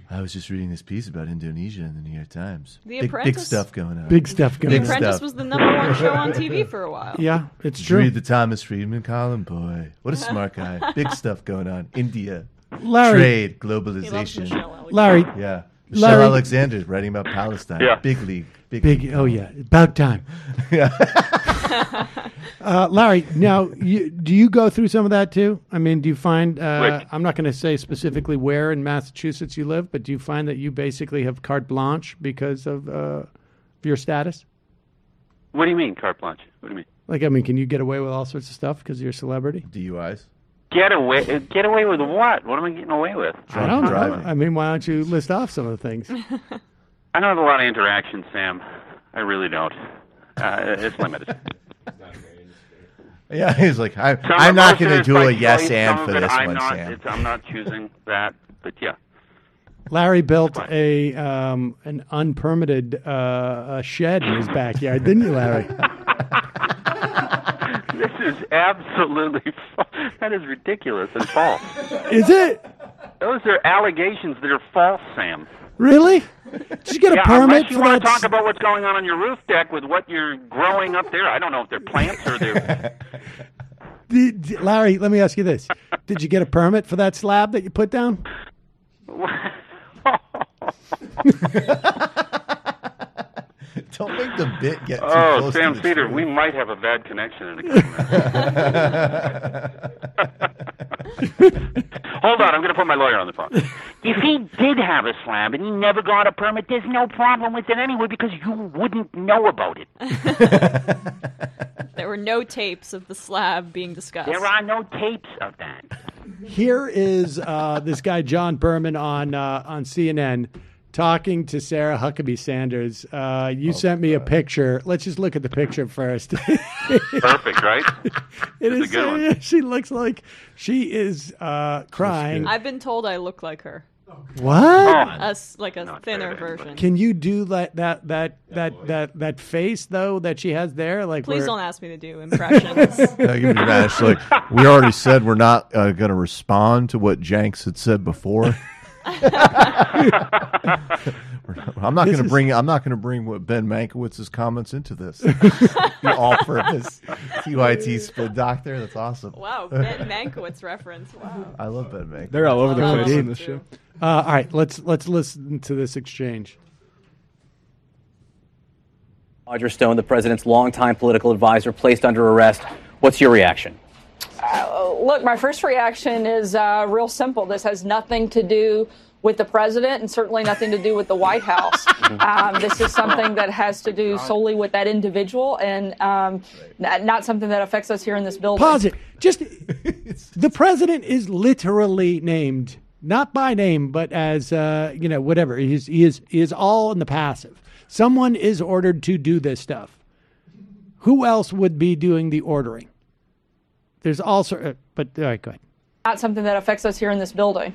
I was just reading this piece about Indonesia in the New York Times. The big Apprentice- stuff going on. Big stuff going on. The Apprentice was the #1 show on TV for a while. Yeah, it's Did true. you read the Thomas Friedman column? Boy, what a smart guy. Big stuff going on. India, Larry. trade, globalization. Larry. Yeah. Michelle Larry. Alexander writing about Palestine. Yeah. Big league. Big. Oh yeah, about time. Larry, now do you go through some of that too? I mean, do you find? I'm not going to say specifically where in Massachusetts you live, but do you find that you basically have carte blanche because of your status? What do you mean, carte blanche? What do you mean? Like, I mean, can you get away with all sorts of stuff because you're a celebrity? DUIs. Get away with what? What am I getting away with? I don't know. I mean, why don't you list off some of the things? I don't have a lot of interaction, Sam. I really don't. It's limited. Yeah, he's like, I'm not going to do a yes and for this I'm one, not, Sam. I'm not choosing that, but yeah. Larry built an unpermitted shed in his backyard, didn't you, Larry? This is absolutely that is ridiculous and false. Is it? Those are allegations that are false, Sam. Really? Did you get a permit unless you for want that? to talk about what's going on your roof deck with what you're growing up there. I don't know if they're plants or they're... Larry, let me ask you this. Did you get a permit for that slab that you put down? Don't make the bit get too Oh, close Sam to the Cedar, truth. we might have a bad connection in a couple minutes. Hold on, I'm going to put my lawyer on the phone. If he did have a slab and he never got a permit, there's no problem with it anyway because you wouldn't know about it. There were no tapes of the slab being discussed. There are no tapes of that. Here is this guy John Berman on CNN talking to Sarah Huckabee Sanders. You sent me a picture. Let's just look at the picture first. Perfect, right? It It's is. a good one. She looks like she is crying. I've been told I look like her. What? Like a thinner version. Can you do that face though that she has there? Like, Please where- don't ask me to do impressions. No, you can be mad. She's like, we already said we're not going to respond to what Jenks had said before. I'm not going to bring what Ben Mankiewicz's comments into this. The all-purpose TYT spin doctor. That's awesome. Wow, Ben Mankiewicz reference. Wow. I love Ben Mankiewicz. They're all over the Oh, place in dude. this show. All right, let's listen to this exchange. Roger Stone, the president's longtime political advisor, placed under arrest. What's your reaction? Look, my first reaction is real simple. This has nothing to do with the president and certainly nothing to do with the White House. This is something that has to do solely with that individual and not something that affects us here in this building. Pause it. Just the president is literally named, not by name, but as, whatever. He is all in the passive. Someone is ordered to do this stuff. Who else would be doing the ordering? There's also, but all right, go ahead. Not something that affects us here in this building.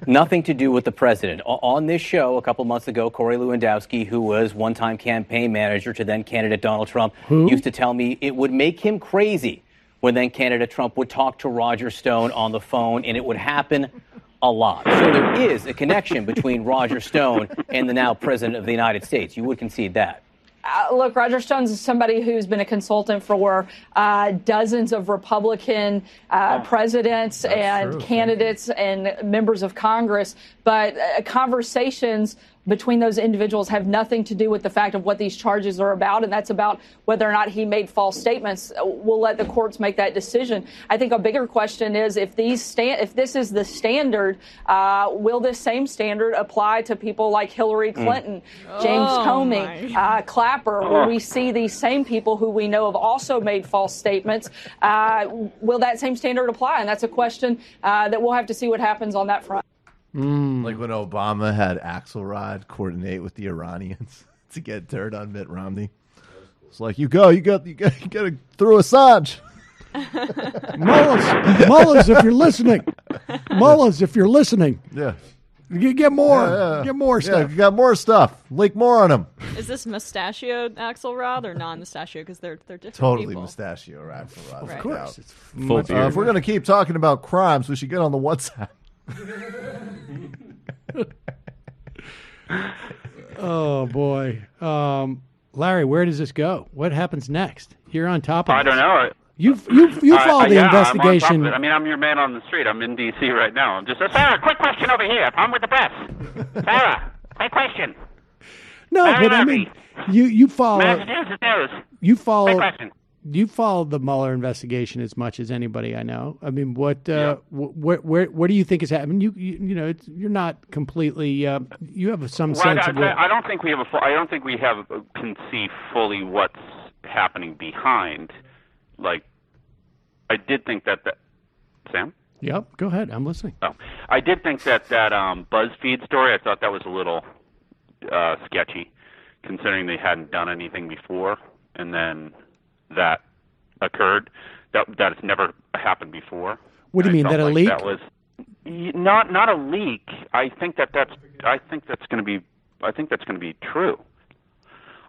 Nothing to do with the president. On this show a couple months ago, Corey Lewandowski, who was one-time campaign manager to then-candidate Donald Trump, used to tell me it would make him crazy when then-candidate Trump would talk to Roger Stone on the phone, and it would happen a lot. So there is a connection between Roger Stone and the now president of the United States. You would concede that. Look, Roger Stone's is somebody who's been a consultant for dozens of Republican presidents and candidates and members of Congress. But conversations between those individuals have nothing to do with the fact of what these charges are about, and that's about whether or not he made false statements. We'll let the courts make that decision. I think a bigger question is if this is the standard, will this same standard apply to people like Hillary Clinton, James Comey, Clapper? Will we see these same people who we know have also made false statements? Will that same standard apply? And that's a question that we'll have to see what happens on that front. Like when Obama had Axelrod coordinate with the Iranians to get dirt on Mitt Romney. It's like, you got to through Assange. Mullins, if you're listening. Mullins, if you're listening. Yeah. You get more. Get more stuff. You got more stuff. Leak more on them. Is this mustachioed Axelrod or non-mustachioed? Because they're different totally people. mustachio or Axelrod. Right. Of course. It's full beard. If we're going to keep talking about crimes, we should get on the WhatsApp. Oh boy, Larry, where does this go? What happens next? You're on top of it. I don't know. You follow the investigation. I'm on top of it. I mean, I'm your man on the street. I'm in D.C. right now. I'm just Sarah. Quick question over here. I'm with the press. Sarah, quick question. No, Larry but I mean, Murphy. you follow. Massachusetts News. You follow. Quick question. You follow the Mueller investigation as much as anybody I know. I mean, what do you think is happening? You're not completely. You have some sense of. I don't think we have can see fully what's happening behind. Like, I did think that Sam. Yep, go ahead. I'm listening. Oh, I did think that BuzzFeed story. I thought that was a little sketchy, considering they hadn't done anything before, and then that occurred. That has never happened before. What do you mean, that a leak? That was not a leak. I think that's going to be true.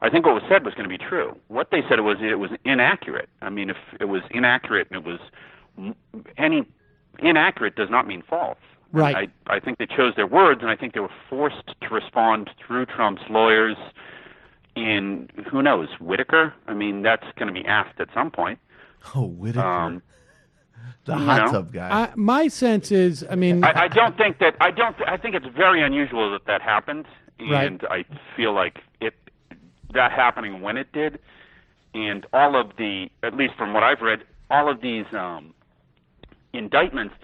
I think what was said was going to be true. What they said it was inaccurate. I mean, if it was inaccurate, and it was inaccurate does not mean false. Right. I think they chose their words, and I think they were forced to respond through Trump's lawyers. In, who knows, Whitaker? I mean, that's going to be asked at some point. Oh, Whitaker. The hot tub guy. My sense is, I mean... I think it's very unusual that happened. And I feel like that happening when it did. And all of the, at least from what I've read, all of these indictments,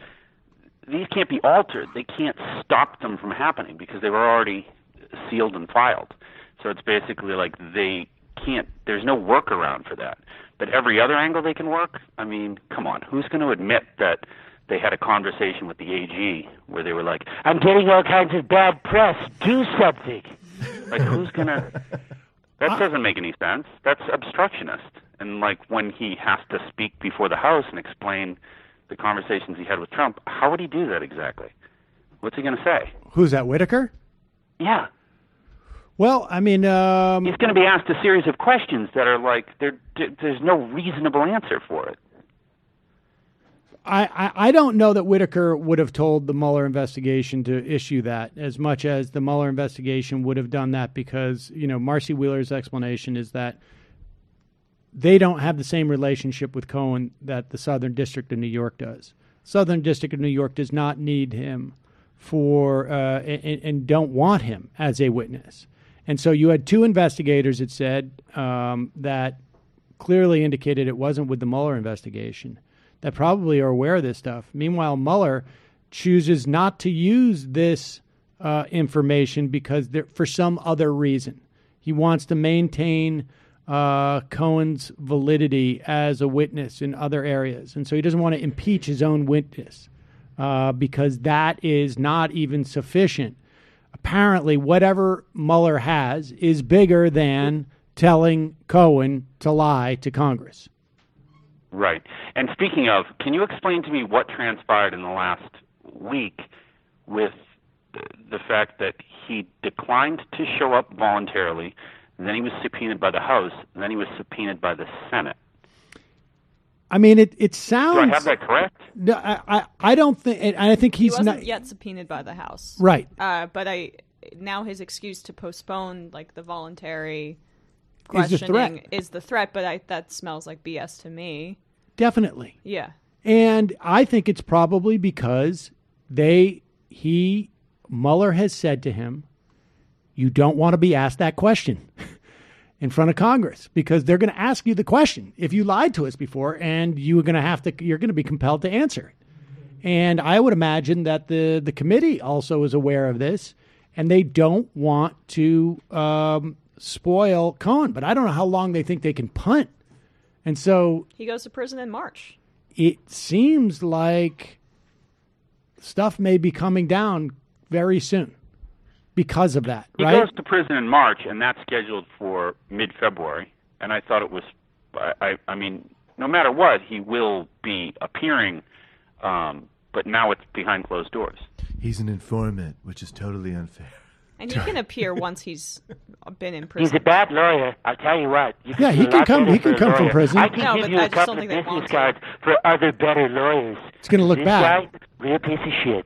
these can't be altered. They can't stop them from happening because they were already sealed and filed. So it's basically like they can't, there's no workaround for that. But every other angle they can work, I mean, come on, who's going to admit that they had a conversation with the AG where they were like, I'm getting all kinds of bad press, do something. Like, who's going to, that doesn't make any sense. That's obstructionist. And like when he has to speak before the House and explain the conversations he had with Trump, how would he do that exactly? What's he going to say? Who's that, Whitaker? Yeah. Well, I mean... he's going to be asked a series of questions that are like, there's no reasonable answer for it. I don't know that Whitaker would have told the Mueller investigation to issue that as much as the Mueller investigation would have done that because, Marcy Wheeler's explanation is that they don't have the same relationship with Cohen that the Southern District of New York does. Southern District of New York does not need him for and don't want him as a witness. And so you had two investigators, it said, that clearly indicated it wasn't with the Mueller investigation, that probably are aware of this stuff. Meanwhile, Mueller chooses not to use this information because for some other reason. He wants to maintain Cohen's validity as a witness in other areas. And so he doesn't want to impeach his own witness because that is not even sufficient. Apparently, whatever Mueller has is bigger than telling Cohen to lie to Congress. Right. And speaking of, can you explain to me what transpired in the last week with the fact that he declined to show up voluntarily, and then he was subpoenaed by the House, and then he was subpoenaed by the Senate? I mean, it sounds... Do I have that correct? No, I don't think... I think he's he wasn't not... yet subpoenaed by the House. Right. But now his excuse to postpone like the voluntary questioning is the threat, but that smells like BS to me. Definitely. Yeah. And I think it's probably because Mueller has said to him, you don't want to be asked that question in front of Congress because they're going to ask you the question if you lied to us before, and you're going to be compelled to answer it. And I would imagine that the committee also is aware of this, and they don't want to spoil Cohen. But I don't know how long they think they can punt. And so he goes to prison in March. It seems like stuff may be coming down very soon because of that, He right? goes to prison in March, and that's scheduled for mid-February. And I thought it was, I mean, no matter what, he will be appearing, but now it's behind closed doors. He's an informant, which is totally unfair. And he can appear once he's been in prison. He's a bad lawyer. I'll tell you what. He can come. He can come from prison. I can give you a couple of business cards for other better lawyers. It's going to look bad. This guy, real piece of shit.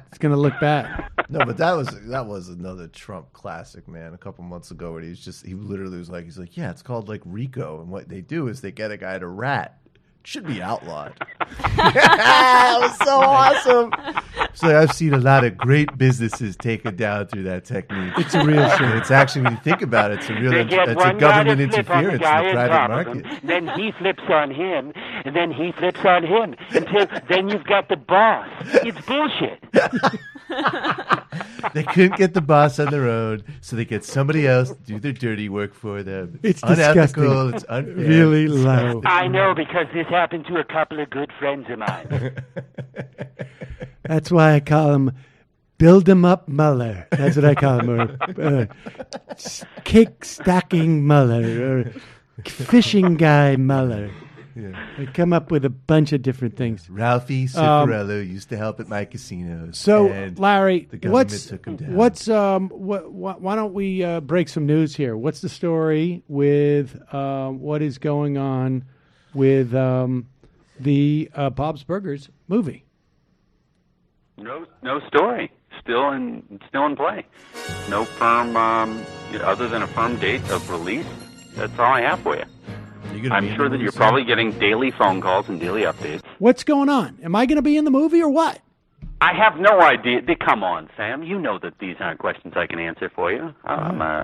It's going to look bad. No, but that was another Trump classic, man. A couple months ago, where he literally was like, yeah, it's called like RICO, and what they do is they get a guy to rat. It should be outlawed. That was so awesome. So I've seen a lot of great businesses taken down through that technique. It's a real shame. It's actually, when you think about it, it's a government interference in the private market. Then he flips on him, and then he flips on him, until then you've got the boss. It's bullshit. They couldn't get the boss on their own, so they get somebody else to do their dirty work for them. It's unethical. Disgusting. It's unfair. Really low. I know, because this happened to a couple of good friends of mine. That's why I call him Build 'em Up Mueller. That's what I call him. Or cake stacking Mueller. Or fishing guy Mueller. Yeah. I come up with a bunch of different things. Ralphie Cifarello used to help at my casinos. So, and Larry, the government took him down. Why don't we break some news here? What's the story with what is going on with the Bob's Burgers movie? No story. Still in play. No firm, other than a firm date of release. That's all I have for you. I'm sure that you're probably getting daily phone calls and daily updates. What's going on? Am I going to be in the movie or what? I have no idea. Come on, Sam. You know that these aren't questions I can answer for you.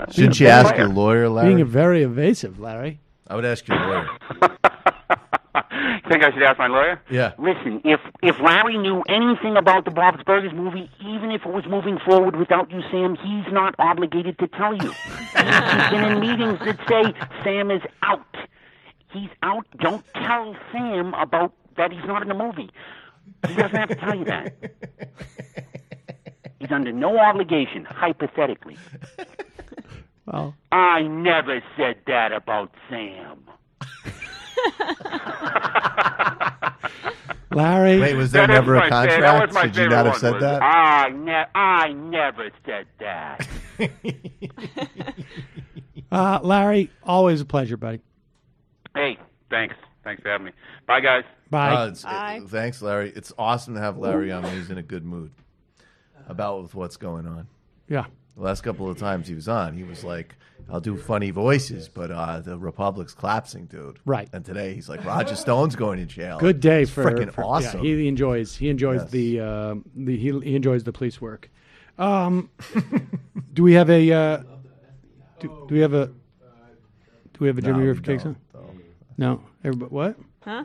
Shouldn't you ask your lawyer, Larry? Being very evasive, Larry. I would ask your lawyer. Think I should ask my lawyer? Yeah. Listen, if Larry knew anything about the Bob's Burgers movie, even if it was moving forward without you, Sam, he's not obligated to tell you. He's been in meetings that say Sam is out. He's out. Don't tell Sam about that he's not in the movie. He doesn't have to tell you that. He's under no obligation, hypothetically. Well, I never said that about Sam. Larry. Wait, was there never a contract? Should you not have said that? I never said that. Larry, always a pleasure, buddy. Hey, thanks. Thanks for having me. Bye, guys. Bye. Thanks, Larry. It's awesome to have Larry on when he's in a good mood about what's going on. Yeah. The last couple of times he was on, he was like, I'll do funny voices, but the Republic's collapsing, dude. Right. And today he's like, Roger Stone's going to jail. Good day it's for freaking awesome. Yeah, he enjoys yes. he enjoys the police work. Do we have a do we have a Jimmy Riff cake song? No. Everybody, what? Huh?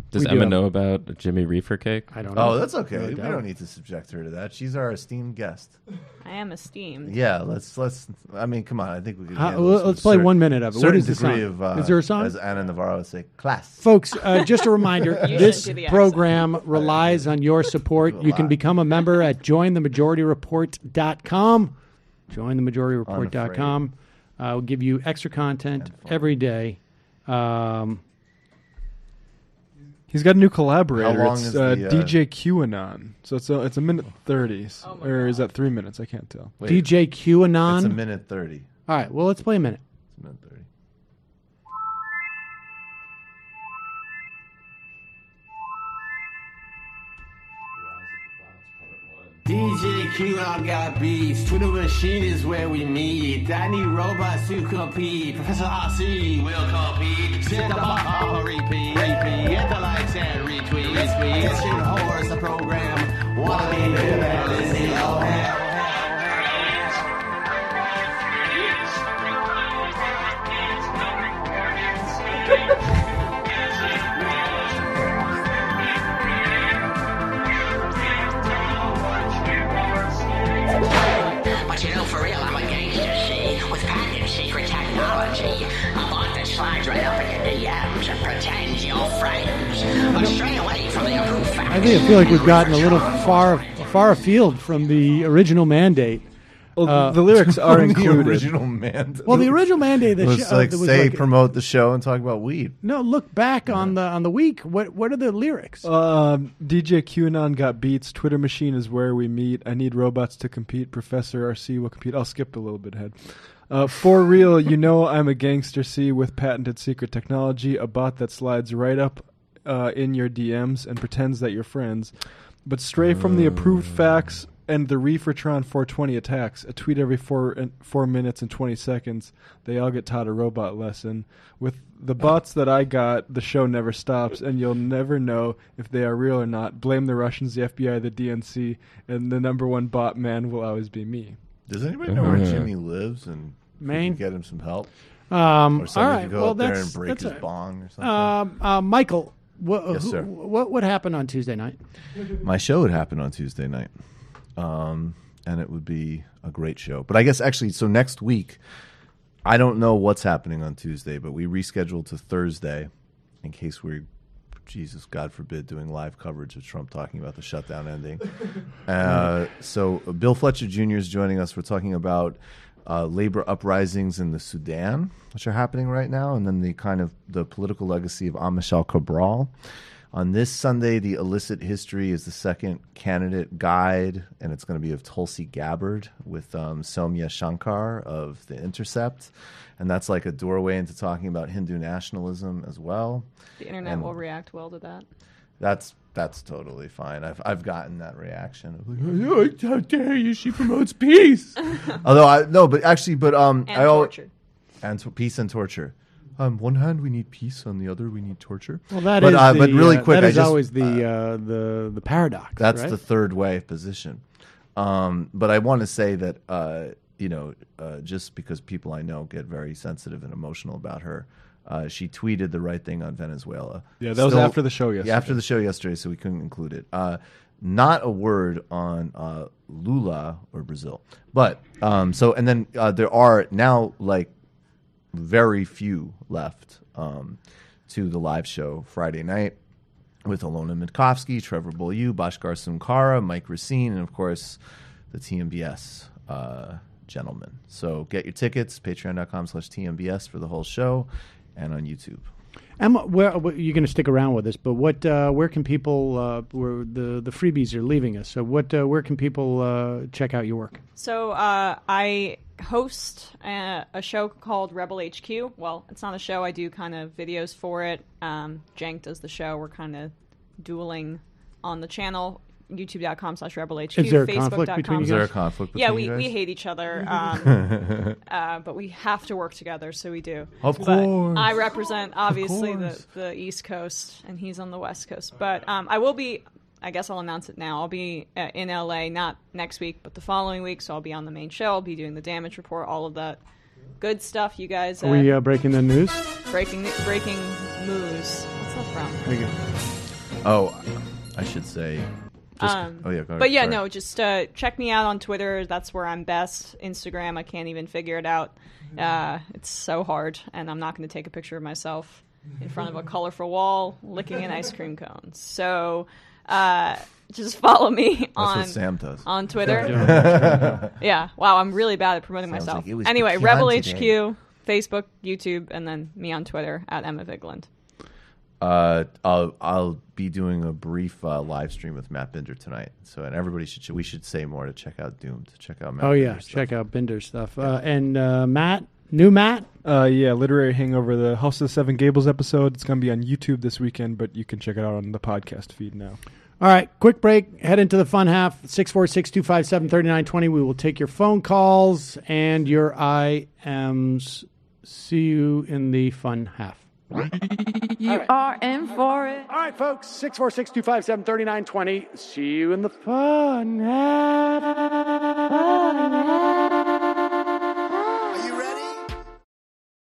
Does We Emma do. know about Jimmy Reefer Cake? I don't know. Oh, that's okay. No We doubt. don't need to subject her to that. She's our esteemed guest. I am esteemed. Yeah, let's. I mean, come on. I think we could. How- handle let's this with play certain- 1 minute of it. What Certain is the degree song? of. Is there a song? As Anna Navarro would say, class. Folks, just a reminder, You this shouldn't do the program relies on your support. You can become a member at jointhemajority.report.com. Jointhemajority.report.com. We'll give you extra content every day. He's got a new collaborator. How long it's is the, DJ QAnon. So it's a minute 30. Or is that 3 minutes? I can't tell. Wait, DJ QAnon. It's a minute 30. All right, well, let's play a minute. It's a minute 30. DJ QAnon got beats. Twitter machine is where we meet. I need robots to compete. Professor RC will compete. Set the bar, repeat. Get the likes and retweets. This shit horse the program. Wanna be the best in your hell. But you know, for real, I'm a gangster, see, with patented secret technology. A bot that slides right up into DMs and pretends you're friends. But stray away from the approved facts. I feel like we've gotten a little far afield from the original mandate. Well, the lyrics are The included. original mandate. Well, the original mandate. It was like promote the show and talk about weed. No, look back on the week. What are the lyrics? DJ QAnon got beats. Twitter machine is where we meet. I need robots to compete. Professor RC will compete. I'll skip a little bit ahead. For real, you know I'm a gangster, C, with patented secret technology. A bot that slides right up in your DMs and pretends that you're friends. But stray from the approved facts and the Reefertron 420 attacks. A tweet every 4 minutes and 20 seconds. They all get taught a robot lesson. With the bots that I got, the show never stops, and you'll never know if they are real or not. Blame the Russians, the FBI, the DNC, and the number one bot man will always be me. Does anybody know where Jimmy lives and Maine? get him some help? All Or somebody right. could go Well, up there that's and break his a- bong or something? Michael, Yes, sir. what happened on Tuesday night? My show would happen on Tuesday night. And it would be a great show. But I guess actually, so next week, I don't know what's happening on Tuesday, but we rescheduled to Thursday in case we're, Jesus, God forbid, doing live coverage of Trump talking about the shutdown ending. So Bill Fletcher Jr. is joining us. We're talking about labor uprisings in the Sudan, which are happening right now, and then the political legacy of Amishal Cabral. On this Sunday, the illicit history is the second candidate guide, and it's going to be of Tulsi Gabbard with Soumya Shankar of The Intercept. And that's like a doorway into talking about Hindu nationalism as well. The internet will react well to that. That's totally fine. I've gotten that reaction of like, how dare you? She promotes peace. Although torture. And peace and torture. On one hand, we need peace. On the other, we need torture. Well, but really quick, that is always the paradox. That's right? the third way position. But I want to say that just because people I know get very sensitive and emotional about her, she tweeted the right thing on Venezuela. Yeah, that was after the show yesterday. Yeah, after the show yesterday, so we couldn't include it. Not a word on Lula or Brazil, but there are now like very few left to the live show Friday night with Alona Mitkovsky, Trevor Beaulieu, Bhaskar Sunkara, Mike Racine, and of course the TMBS gentlemen. So get your tickets, patreon.com/TMBS for the whole show, and on YouTube. Emma, you're going to stick around with us, but where can people? Where the freebies are leaving us. So where can people check out your work? So I host a show called Rebel HQ. Well, it's not a show. I do kind of videos for it. Jank does the show. We're kind of dueling on the channel. YouTube.com/RebelHQ. Is there a conflict between you guys? Is there a conflict between you guys? We hate each other, but we have to work together, so we do. Of course. I represent, obviously, the East Coast, and he's on the West Coast. But I will be, I guess I'll announce it now, I'll be in L.A., not next week, but the following week, so I'll be on the main show. I'll be doing the damage report, all of that good stuff, you guys. Are we breaking the news? Breaking news. What's that from? There you go. Oh, I should say. Go ahead. But yeah, Sorry. no, just check me out on Twitter. That's where I'm best. Instagram, I can't even figure it out. It's so hard, and I'm not going to take a picture of myself in front of a colorful wall licking an ice cream cone. So just follow me on what Sam does. on Twitter. Yeah. Wow, I'm really bad at promoting Sounds myself. like it was Anyway, pecan Rebel today. HQ, Facebook, YouTube, and then me on Twitter at Emma Vigeland. I'll be doing a brief live stream with Matt Binder tonight. So, and everybody we should say more to check out Doomed, to check out Matt. Binder's stuff. Check out Binder's stuff. And Matt, new Matt. Yeah, Literary Hangover, the House of the Seven Gables episode. It's going to be on YouTube this weekend, but you can check it out on the podcast feed now. All right, quick break. Head into the fun half. 646-257-3920. We will take your phone calls and your IMs. See you in the fun half. You are in for it. All right, folks. 646-257-3920. See you in the fun half.